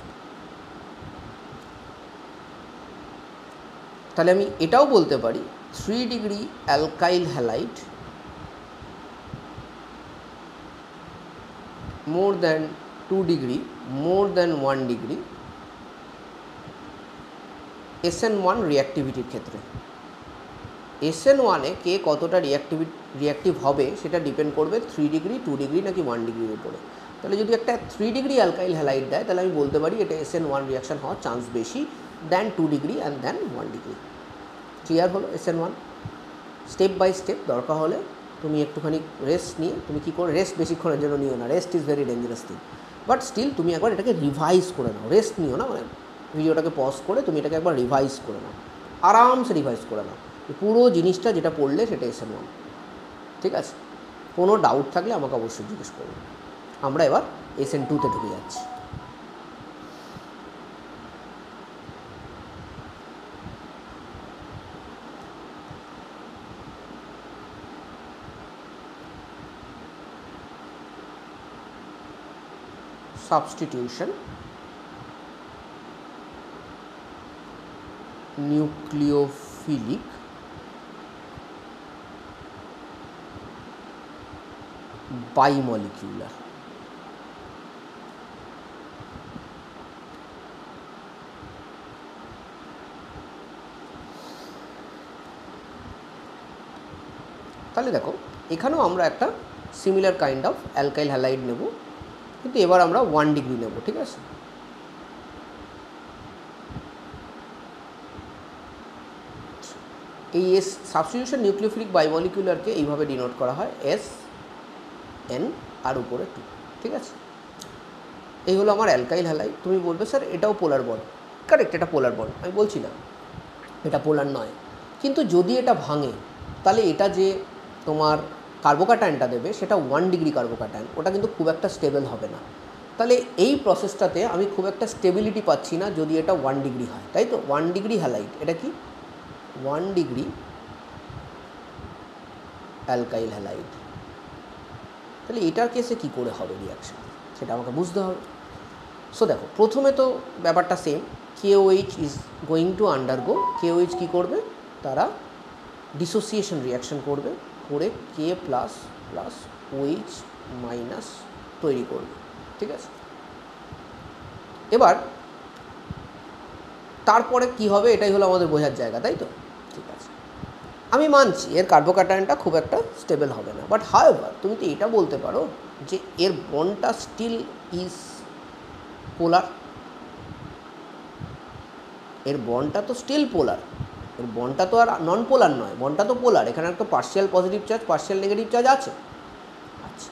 তাহলে আমি এটাও বলতে পারি 3 ডিগ্রি অ্যালকাইল হ্যালাইড মোর than 2 degree, more than 1 degree SN1 রিঅ্যাক্টিভিটির ক্ষেত্রে। SN1-এ কে কতটা রিঅ্যাক্টিভ হবে সেটা ডিপেন্ড করবে 3 ডিগ্রি, 2 ডিগ্রি নাকি 1 ডিগ্রির উপরে। তাহলে যদি একটা 3 ডিগ্রি অ্যালকাইল হ্যালাইড দেয়, তাহলে আমি বলতে পারি এটা SN1 রিয়াকশান হওয়ার চান্স বেশি than 2 degree and than 1 degree. Clear হলো SN1? স্টেপ বাই স্টেপ দরকার হলে তুমি একটুখানি রেস্ট নিয়ে, তুমি কী করে, রেস্ট বেশিক্ষণের জন্য নিও না, rest is very dangerous thing, but still তুমি একবার এটাকে রিভাইজ করে নাও। রেস্ট নিও না, মানে ভিডিওটাকে পজ করে তুমি এটাকে একবার রিভাইজ করে নাও, আরামসে রিভাইজ করে নাও পুরো জিনিসটা, যেটা পড়লে সেটা SN1। ঠিক আছে? কোনো ডাউট থাকলে আমাকে অবশ্যই জিজ্ঞেস করুন। আমরা এবার SN2-তে ঢুকে যাচ্ছি। Substitution, nucleophilic bimolecular. তাহলে দেখো, এখানেও আমরা একটা similar kind of alkyl halide নেব, কিন্তু এবার আমরা 1 ডিগ্রি নেব। ঠিক আছে? এই সাবস্টিটিউশন নিউক্লিওফিলিক বাইমলিকুলারকে এইভাবে ডিনোট করা হয় SN আর উপরে 2। ঠিক আছে? এই হলো আমার অ্যালকাইল হ্যালাইড। তুমি বলবে স্যার এটাও পোলার বন্ড। কারেক্ট, এটা পোলার বন্ড, আমি বলছি না এটা পোলার নয়, কিন্তু যদি এটা ভাঙে তাহলে এটা যে তোমার কার্বোক্যাটায়নটা দেবে সেটা 1 ডিগ্রি কার্বোক্যাটায়ন, ওটা কিন্তু খুব একটা স্টেবল হবে না। তাহলে এই প্রসেসটাতে আমি খুব একটা স্টেবিলিটি পাচ্ছি না যদি এটা 1 ডিগ্রি হয়, তাই তো? 1 ডিগ্রি হ্যালাইড, এটা কি 1 ডিগ্রি অ্যালকাইল হ্যালাইড। তাহলে এটার কেসে কী করে হবে রিয়াকশান, সেটা আমাকে বুঝতে হবে। সো দেখো, প্রথমে তো ব্যাপারটা same, KOH is going two undergo. KOH কী করবে? তারা ডিসোসিয়েশন রিয়াকশান করবে, করে K plus plus OH minus তৈরি করবে। ঠিক আছে? এবার তারপরে কি হবে, এটাই হলো আমাদের বোঝার জায়গা, তাই তো? ঠিক আছে, আমি মানছি এর কার্বোক্যাটায়নটা খুব একটা স্টেবল হবে না, বাট হাউএভার তুমি তো এটা বলতে পারো যে এর বন্ডটা স্টিল ইজ পোলার। এর বন্ডটা তো স্টিল পোলার, এর বন্ডটা তো আর নন পোলার নয়, বন্ডটা তো পোলার। এখানে একটা partial positive charge, partial negative charge আছে। আচ্ছা,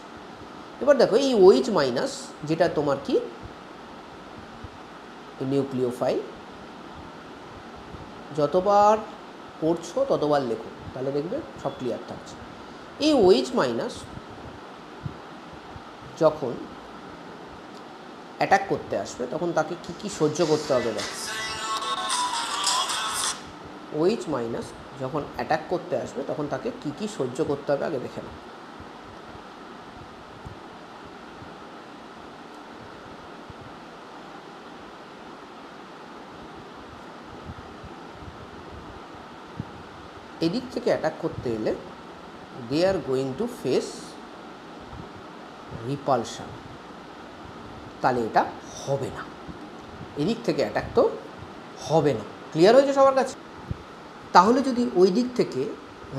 এবার দেখো এই OH মাইনাস, যেটা তোমার কি নিউক্লিওফাইল, যতবার পড়ছো ততবার লেখো, তাহলে দেখবে সব ক্লিয়ার থাকছে। এই OH মাইনাস যখন অ্যাটাক করতে আসবে তখন তাকে কি কি সহ্য করতে হবে? দেখ, OH মাইনাস যখন অ্যাটাক করতে আসবে তখন তাকে কি কি সহ্য করতে হবে আগে দেখে নাও। এদিক থেকে অ্যাটাক করতে এলে they are going to face repulsion, তাহলে এটা হবে না, এদিক থেকে অ্যাটাক তো হবে না। ক্লিয়ার হয়েছে সবার কাছে? তাহলে যদি ওই দিক থেকে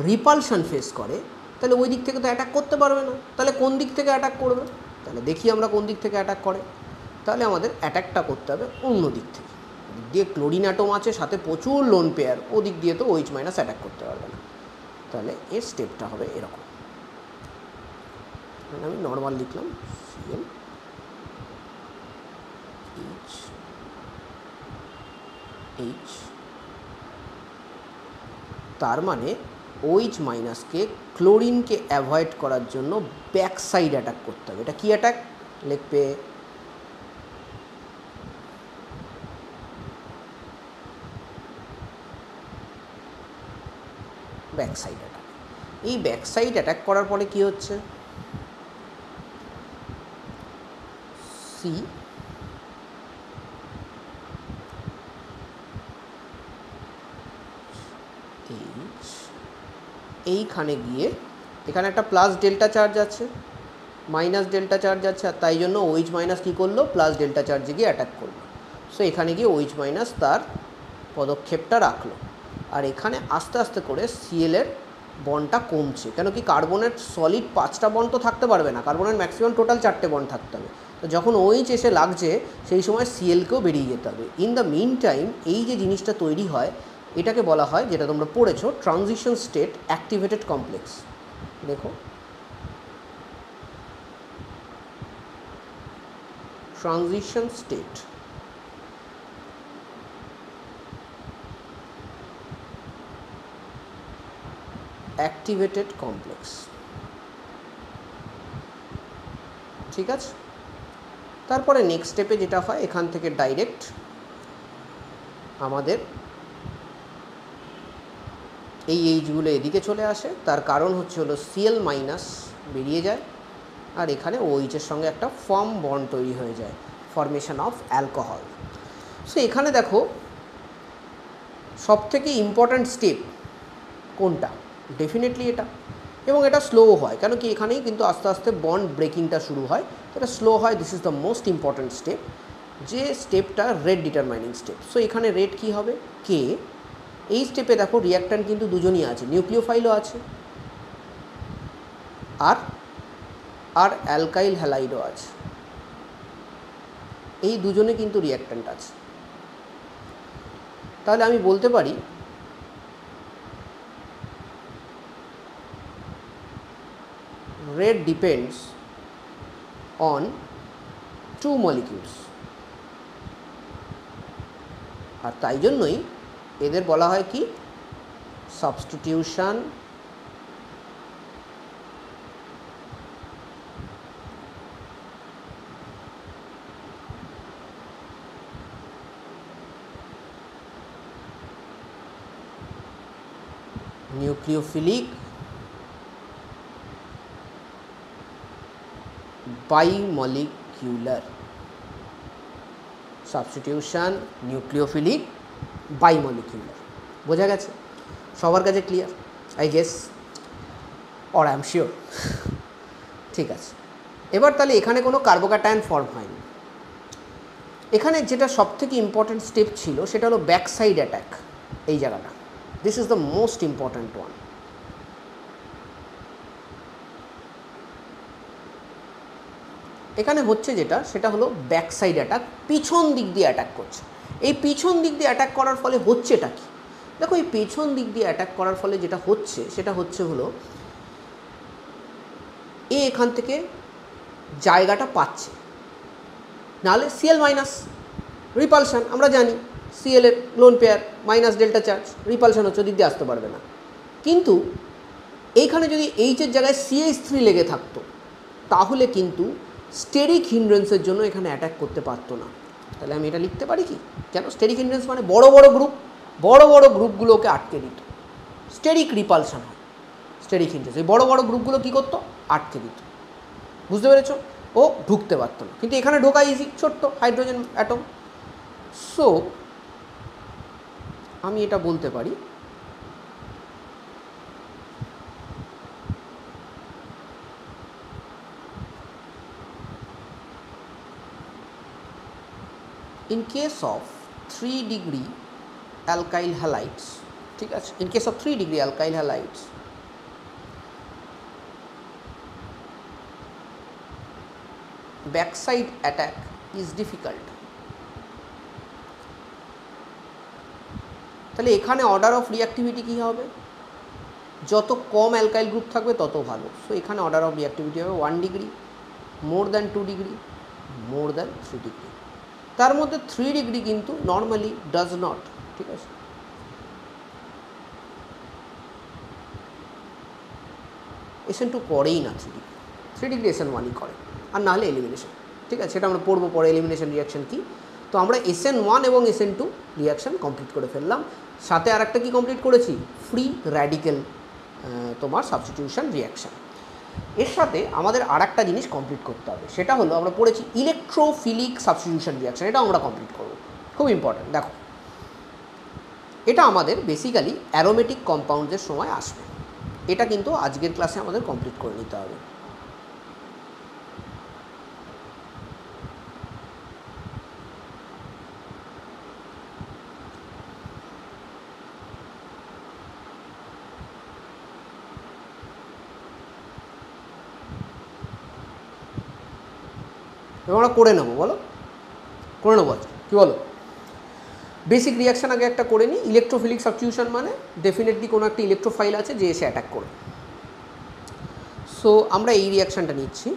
রিপালশন ফেস করে তাহলে ওই দিক থেকে তো অ্যাটাক করতে পারবে না, তাহলে কোন দিক থেকে অ্যাটাক করবে? তাহলে দেখি আমরা কোন দিক থেকে অ্যাটাক করে। তাহলে আমাদের অ্যাটাকটা করতে হবে অন্য দিক থেকে। দিক দিয়ে ক্লোরিন অ্যাটম আছে, সাথে প্রচুর লোন পেয়ার, ওদিক দিয়ে তো OH মাইনাস অ্যাটাক করতে পারবে না। তাহলে এর স্টেপটা হবে এরকম, আমি নর্মাল লিখলাম Cl H, তার মানে OH মাইনাসকে ক্লোরিনকে অ্যাভয়েড করার জন্য ব্যাক সাইড অ্যাটাক করতে হবে। এটা কি অ্যাটাক লিখবে? Back side attack. এই ব্যাক সাইড অ্যাটাক করার পরে কি হচ্ছে? সি এইখানে গিয়ে এখানে একটা প্লাস ডেল্টা চার্জ আছে, মাইনাস ডেল্টা চার্জ আছে, আর তাই জন্য OH মাইনাস কী করলো? প্লাস ডেল্টা চার্জে গিয়ে অ্যাটাক করলো। সো এখানে গিয়ে OH মাইনাস তার পদক্ষেপটা রাখলো, আর এখানে আস্তে আস্তে করে Cl এর বন্ডটা কমছে। কেন কি কার্বনের সলিড 5টা বন্ড তো থাকতে পারবে না, কার্বনের ম্যাক্সিমাম টোটাল 4টে বন্ড থাকতে হবে। তো যখন OH এসে লাগছে সেই সময় Clকেও বেরিয়ে যেতে হবে। ইন দ্য মিন টাইম এই যে জিনিসটা তৈরি হয় এটাকে বলা হয়, যেটা তোমরা পড়েছো, ট্রানজিশন স্টেট অ্যাক্টিভেটেড কমপ্লেক্স। দেখো ট্রানজিশন স্টেট অ্যাক্টিভেটেড কমপ্লেক্স, ঠিক আছে? তারপরে নেক্সট স্টেপে যেটা হয়, এখান থেকে ডাইরেক্ট আমাদের এই এইচগুলো এদিকে চলে আসে। তার কারণ হচ্ছে হলো Cl মাইনাস বেরিয়ে যায়, আর এখানে OH এর সঙ্গে একটা ফর্ম বন্ড তৈরি হয়ে যায়, ফর্মেশন অফ অ্যালকোহল। সো এখানে দেখো সবথেকে ইম্পর্ট্যান্ট স্টেপ কোনটা? ডেফিনেটলি এটা, এবং এটা স্লো হয়, কেন কি এখানেই কিন্তু আস্তে আস্তে বন্ড ব্রেকিংটা শুরু হয়, এটা স্লো হয়। This is the most important step, যে স্টেপটা রেট ডিটারমাইনিং স্টেপ। সো এখানে রেট কী হবে? কে। এই স্টেপে দেখো রিঅ্যাক্ট্যান্ট কিন্তু দুজনই আছে, নিউক্লিওফাইলও আছে আর অ্যালকাইল হ্যালাইডও আছে, এই দুজনে কিন্তু রিঅ্যাক্ট্যান্ট আছে। তাহলে আমি বলতে পারি রেট ডিপেন্ডস অন 2 molecules, আর তাই জন্যই এদের বলা হয় কি? Substitution nucleophilic bimolecular, substitution nucleophilic bimolecular. বোঝা গেছে সবার কাছে? Clear I guess, or I am sure. ঠিক আছে, এবার তাহলে এখানে কোনো কার্বোক্যাটায়ন ফর্ম হয়নি। এখানে যেটা সবথেকে ইম্পর্ট্যান্ট স্টেপ ছিল সেটা হলো ব্যাক সাইড অ্যাটাক, এই জায়গাটা। This is the most important one. এখানে হচ্ছে যেটা, সেটা হলো ব্যাক সাইড অ্যাটাক, পিছন দিক দিয়ে অ্যাটাক করছে। এই পিছন দিক দিয়ে অ্যাটাক করার ফলে হচ্ছেটা কি? দেখো এই পেছন দিক দিয়ে অ্যাটাক করার ফলে যেটা হচ্ছে সেটা হচ্ছে হলো এ এখান থেকে জায়গাটা পাচ্ছে, নাহলে Cl মাইনাস রিপালশন, আমরা জানি Cl এর lone pair minus delta charge, repulsion হচ্ছে, দিক দিয়ে আসতে পারবে না। কিন্তু এইখানে যদি H এর জায়গায় CH3 লেগে থাকতো তাহলে কিন্তু স্টেরিক হিন্ড্রেন্সের জন্য এখানে অ্যাটাক করতে পারতো না। তাহলে আমি এটা লিখতে পারি কি? কেন স্টেরিক হিন্ড্রেন্স মানে বড় বড় গ্রুপগুলোকে আটকে দিত, স্টেরিক রিপালশন হয় স্টেরিক হিন্ড্রেন্স। এই বড় গ্রুপগুলো কী করতো? আটকে দিত। বুঝতে পেরেছো? ও ঢুকতে পারতো না, কিন্তু এখানে ঢোকা ইজি, ছোট্ট হাইড্রোজেন অ্যাটম। সো আমি এটা বলতে পারি in case of 3 degree alkyl halides, ঠিক আছে, in case of 3 degree alkyl halides backside attack is difficult. তাহলে এখানে অর্ডার অফ রিঅ্যাক্টিভিটি কী হবে? যত কম অ্যালকাইল গ্রুপ থাকবে তত ভালো। সো এখানে অর্ডার অফ রিঅ্যাক্টিভিটি হবে 1 degree, more than 2 degree, more than 3 degree. তার মধ্যে 3 ডিগ্রি কিন্তু নর্মালি ডাজ নট, ঠিক আছে। SN2 করেই না 3 ডিগ্রি SN1ই করে, আর না হলে এলিমিনেশন, ঠিক আছে। সেটা আমরা পড়বো পরে এলিমিনেশন রিয়াকশন কি। তো আমরা SN1 এবং SN2 রিয়াকশন কমপ্লিট করে ফেললাম। সাথে আর একটা কি কমপ্লিট করেছি? ফ্রি র্যাডিক্যাল তোমার সাবস্টিটিউশন রিয়াকশান। এর সাথে আমাদের আর একটা জিনিস কমপ্লিট করতে হবে, সেটা হলো আমরা পড়েছি ইলেকট্রোফিলিক সাবস্টিটিউশন রিয়াকশান। এটা আমরা কমপ্লিট করব, খুব ইম্পর্ট্যান্ট। দেখো, এটা আমাদের বেসিক্যালি অ্যারোমেটিক কম্পাউন্ডসের সময় আসবে। এটা কিন্তু আজকের ক্লাসে আমাদের কমপ্লিট করে নিতে হবে। এবং আমরা করে নেবো, বলো, করে নেবো আজকে, কী বলো? বেসিক রিয়াকশান আগে একটা করে নিই। ইলেকট্রোফিলিক সাবস্টিটিউশন মানে ডেফিনেটলি কোনো একটা ইলেকট্রোফাইল আছে যে এসে অ্যাটাক করে। সো আমরা এই রিয়াকশানটা নিচ্ছি।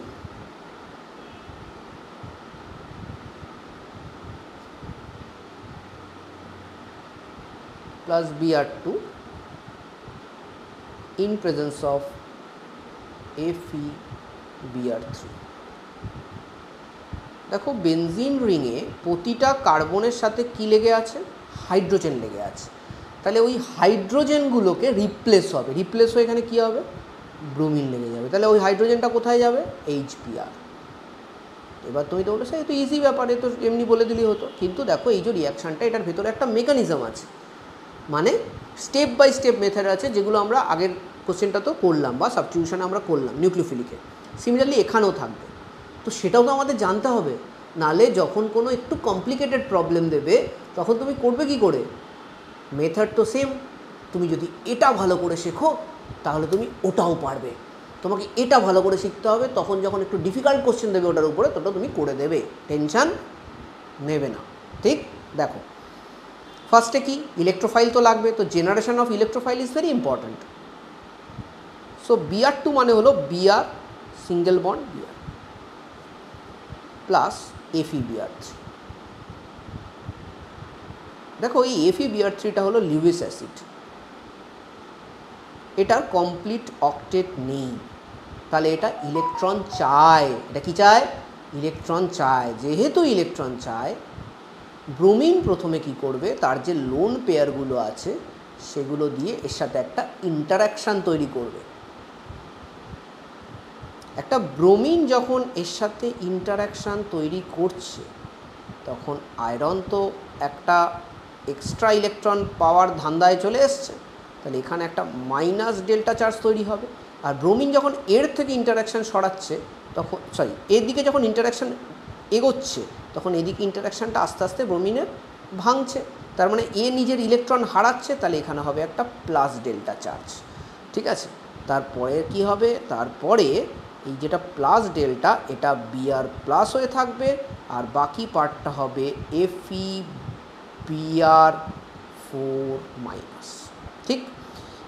Plus Br2 in presence of FeBr3। দেখো, বেনজিন রিংয়ে প্রতিটা কার্বনের সাথে কি লেগে আছে? হাইড্রোজেন লেগে আছে। তাহলে ওই হাইড্রোজেনগুলোকে রিপ্লেস হবে, রিপ্লেস হয়ে এখানে কী হবে? ব্রোমিন লেগে যাবে। তাহলে ওই হাইড্রোজেনটা কোথায় যাবে? HBr। এবার তুমি তো বলো সে তো ইজি ব্যাপারে, তো এমনি বলে দিলেই হতো। কিন্তু দেখো, এই যে রিয়াকশানটা, এটার ভেতরে একটা মেকানিজম আছে, মানে স্টেপ বাই স্টেপ মেথড আছে, যেগুলো আমরা আগের কোশ্চেনটা তো করলাম বা সাবস্টিটিউশনে আমরা করলাম নিউক্লিওফিলিকে। সিমিলারলি এখানেও থাকবে। তো সেটাও তো আমাদের জানতে হবে, নালে যখন কোনো একটু কমপ্লিকেটেড প্রবলেম দেবে তখন তুমি করবে কি করে? মেথড তো সেম। তুমি যদি এটা ভালো করে শেখো তাহলে তুমি ওটাও পারবে। তোমাকে এটা ভালো করে শিখতে হবে, তখন যখন একটু ডিফিকাল্ট কোশ্চেন দেবে ওটার উপরে, তোটা তুমি করে দেবে, টেনশান নেবে না, ঠিক? দেখো, ফার্স্টে কি? ইলেকট্রোফাইল তো লাগবে। তো generation of electrophile is very important. So Br2 মানে হলো Br single bond Br plus FeBr3। দেখো, এই FeBr3টা হলো লিউইস অ্যাসিড, এটার কমপ্লিট অক্টেট নেই। তাহলে এটা ইলেকট্রন চায়। এটা কি চায়? ইলেকট্রন চায়। যেহেতু ইলেকট্রন চায়, ব্রোমিন প্রথমে কি করবে? তার যে লোন পেয়ারগুলো আছে সেগুলো দিয়ে এর সাথে একটা ইন্টারাকশান তৈরি করবে। একটা ব্রোমিন যখন এর সাথে ইন্টারাকশান তৈরি করছে, তখন আয়রন তো একটা এক্সট্রা ইলেকট্রন পাওয়ার ধান্দায় চলে এসছে। তাহলে এখানে একটা মাইনাস ডেল্টা চার্জ তৈরি হবে। আর ব্রোমিন যখন এর থেকে ইন্টারাকশান সরাচ্ছে, তখন এর দিকে যখন ইন্টারাকশান এগোচ্ছে, তখন এদিকে ইন্টারাকশানটা আস্তে আস্তে ব্রোমিনের ভাঙছে। তার মানে এ নিজের ইলেকট্রন হারাচ্ছে। তাহলে এখানে হবে একটা প্লাস ডেল্টা চার্জ, ঠিক আছে। তারপরে কি হবে? তারপরে এই যেটা প্লাস ডেল্টা, এটা Br প্লাস হয়ে থাকবে, আর বাকি পার্টটা হবে FeBr4 মাইনাস, ঠিক।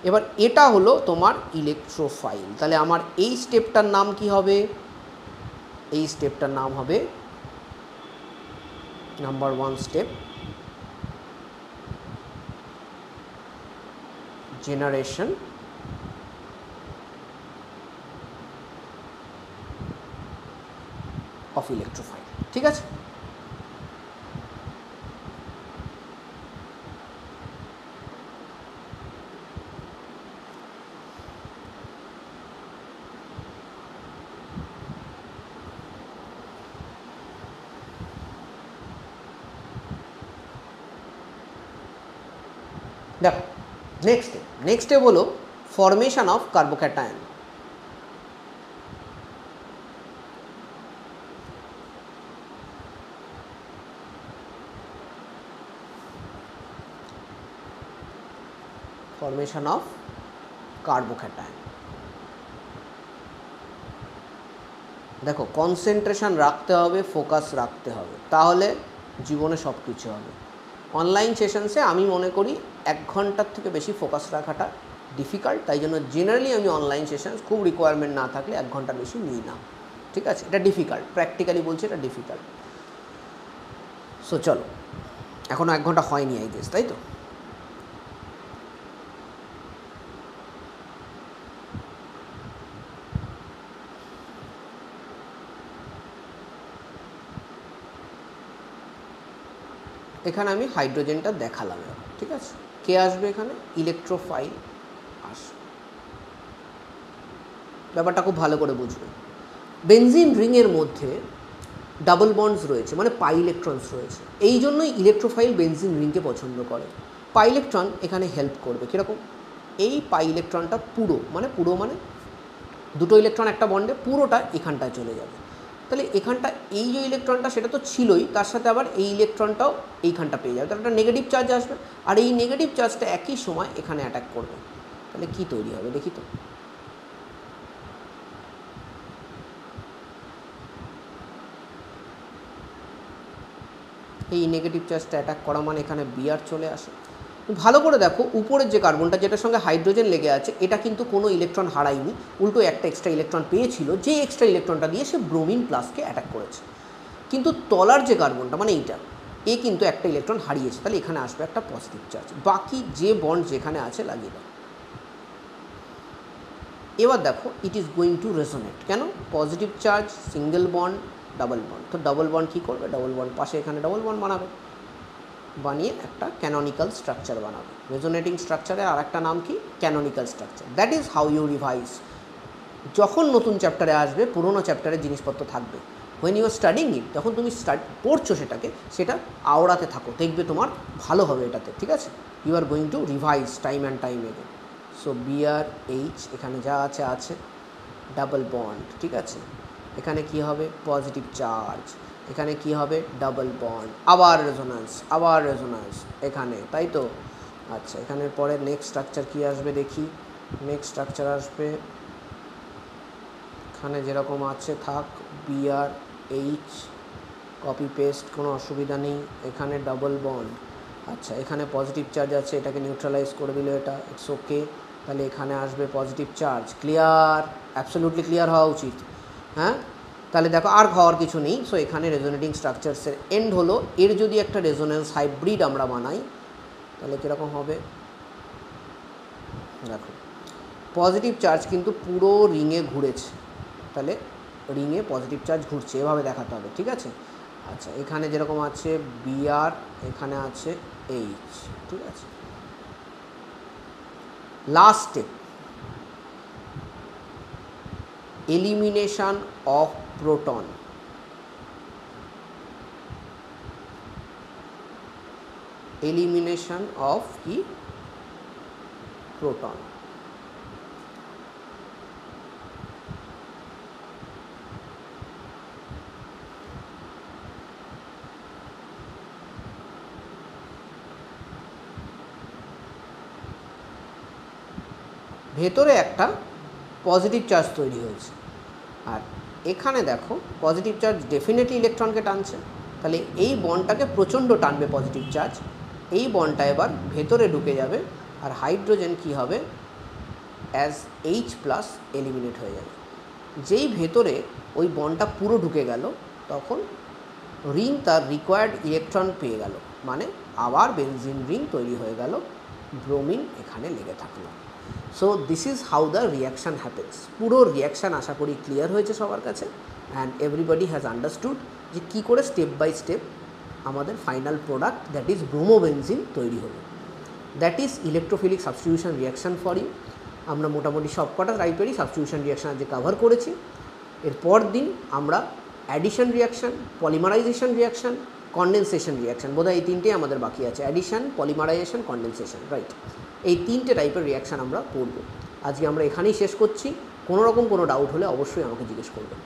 এবার এটা হলো তোমার ইলেকট্রোফাইল। তাহলে আমার এই স্টেপটার নাম কি হবে? এই স্টেপটার নাম হবে number 1 step, generation of electrophile, ঠিক আছে। দেখো, নেক্সট স্টেপ হলো formation of carbocation. Formation of carbocation. দেখো কনসেন্ট্রেশন রাখতে হবে, ফোকাস রাখতে হবে, তাহলে জীবনে সব কিছু হবে। অনলাইন সেশনসে আমি মনে করি 1 ঘন্টার থেকে বেশি ফোকাস রাখাটা ডিফিকাল্ট, তাই জন্য জেনারেলি আমি অনলাইন সেশনস খুব রিকোয়ারমেন্ট না থাকলে 1 ঘন্টার বেশি নিই না। ঠিক আছে, এটা ডিফিকাল্ট, প্র্যাকটিক্যালি বলছি এটা ডিফিকাল্ট। সো চলো, এখনও 1 ঘন্টা হয়নি আই গেস, তাই তো? এখানে আমি হাইড্রোজেনটা দেখালাম। ঠিক আছে, কে আসবে এখানে? ইলেকট্রোফাইল আসবে। ব্যাপারটা খুব ভালো করে বুঝবে। বেনজিন রিংয়ের মধ্যে ডাবল বন্ডস রয়েছে, মানে পাই ইলেকট্রনস রয়েছে, এই জন্যই ইলেকট্রোফাইল বেনজিন রিংকে পছন্দ করে। পাই ইলেকট্রন এখানে হেল্প করবে কীরকম? এই পাই ইলেকট্রনটা পুরো মানে 2টো ইলেকট্রন একটা বন্ডে পুরোটা এখানটায় চলে যাবে। তাহলে এখানটা এই যে ইলেকট্রনটা সেটা তো ছিলই, তার সাথে আবার এই ইলেকট্রনটাও এইখানটা পেয়ে যাবে, তাহলে একটা নেগেটিভ চার্জ আসবে, আর এই নেগেটিভ চার্জটা একই সময় এখানে অ্যাটাক করবে। তাহলে কি তৈরি হবে দেখি তো। এই নেগেটিভ চার্জটা অ্যাটাক করা মানে এখানে বিআর চলে আসে। ভালো করে দেখো, উপরের যে কার্বনটা যেটার সঙ্গে হাইড্রোজেন লেগে আছে এটা কিন্তু কোনো ইলেকট্রন হারায়নি, উল্টো একটা এক্সট্রা ইলেকট্রন পেয়েছিল, যে এক্সট্রা ইলেকট্রনটা দিয়ে সে ব্রোমিন প্লাসকে অ্যাটাক করেছে। কিন্তু তলার যে কার্বনটা মানে এইটা, এ কিন্তু একটা ইলেকট্রন হারিয়েছে, তাহলে এখানে আসবে একটা পজিটিভ চার্জ, বাকি যে বন্ড যেখানে আছে লাগিয়ে দাও। এবার দেখো it is going to resonate. কেন? Positive charge, single bond, double bond. তো ডাবল বন্ড কী করবে? ডাবল বন্ড পাশে এখানে ডাবল বন্ড বানাবে, বানিয়ে একটা ক্যানোনিক্যাল স্ট্রাকচার বানাবে। রেজোনেটিং স্ট্রাকচারের আর একটা নাম কি? Canonical structure. That is how you revise. যখন নতুন চ্যাপ্টারে আসবে পুরোনো চ্যাপ্টারের জিনিসপত্র থাকবে, when you are studying it, যখন তুমি পড়ছো সেটা আওড়াতে থাকো, দেখবে তোমার ভালো হবে এটাতে। ঠিক আছে, you are going to revise time and time again. So BrH এখানে যা আছে ডাবল বন্ড। ঠিক আছে, এখানে কি হবে? পজিটিভ চার্জ, এখানে কি হবে? ডাবল বন্ড, আবার রেজোন্যান্স এখানে, তাই তো? আচ্ছা, এখানের পরে নেক্সট স্ট্রাকচার কি আসবে দেখি। নেক্সট স্ট্রাকচার আসবে এখানে যেরকম আছে থাক, BrH, কপি পেস্ট, কোনো অসুবিধা নেই। এখানে ডাবল বন্ড, আচ্ছা এখানে পজিটিভ চার্জ আছে, এটাকে নিউট্রালাইজ করে দিল, এটা ইটস ওকে। তাহলে এখানে আসবে positive charge. Clear? Absolutely clear হওয়া উচিত। হ্যাঁ, তাহলে দেখো আর হওয়ার কিছু নেই। সো এখানে রেজোনেটিং স্ট্রাকচারসের এন্ড হলো। এর যদি একটা রেজোনেন্স হাইব্রিড আমরা বানাই তাহলে কীরকম হবে দেখো, পজিটিভ চার্জ কিন্তু পুরো রিংয়ে ঘুরেছে, তাহলে রিংয়ে পজিটিভ চার্জ ঘুরছে, এভাবে দেখাতে হবে। ঠিক আছে, আচ্ছা এখানে যেরকম আছে Br, এখানে আছে H। ঠিক আছে, last step, elimination of proton. Elimination of কি? প্রোটন। ভেতরে একটা পজিটিভ চার্জ তৈরি হয়েছে, আর এখানে দেখো পজিটিভ চার্জ ডেফিনেটলি ইলেকট্রনকে টানছে, তাহলে এই বন্ডটাকে প্রচণ্ড টানবে পজিটিভ চার্জ। এই বন্ডটা এবার ভেতরে ঢুকে যাবে, আর হাইড্রোজেন কি হবে? অ্যাজ H+ এলিমিনেট হয়ে যাবে। যেই ভেতরে ওই বন্ডটা পুরো ঢুকে গেল, তখন রিং তার রিকোয়ার্ড ইলেকট্রন পেয়ে গেল, মানে আবার বেনজিন রিং তৈরি হয়ে গেল, ব্রোমিন এখানে লেগে থাকলো। So this is how the reaction happens. পুরো রিয়াকশান আশা করি ক্লিয়ার হয়েছে সবার কাছে, অ্যান্ড এভরিবডি হ্যাজ আন্ডারস্টুড যে কী করে স্টেপ বাই স্টেপ আমাদের final product that is bromobenzene তৈরি হলো। That is electrophilic substitution reaction for you. আমরা মোটামুটি সবকটা টাইপেরই সাবস্টিটিউশন রিয়াকশান আজকে কভার করেছি। এরপর দিন আমরা addition reaction, polymerisation reaction, condensation reaction, বোধহয় এই তিনটেই আমাদের বাকি আছে, অ্যাডিশন, পলিমারাইজেশন, কন্ডেনসেশন, রাইট। এই তিনটে টাইপের রিয়াকশান আমরা পড়ব। আজকে আমরা এখানেই শেষ করছি। কোনো রকম কোনো ডাউট হলে অবশ্যই আমাকে জিজ্ঞেস করবেন।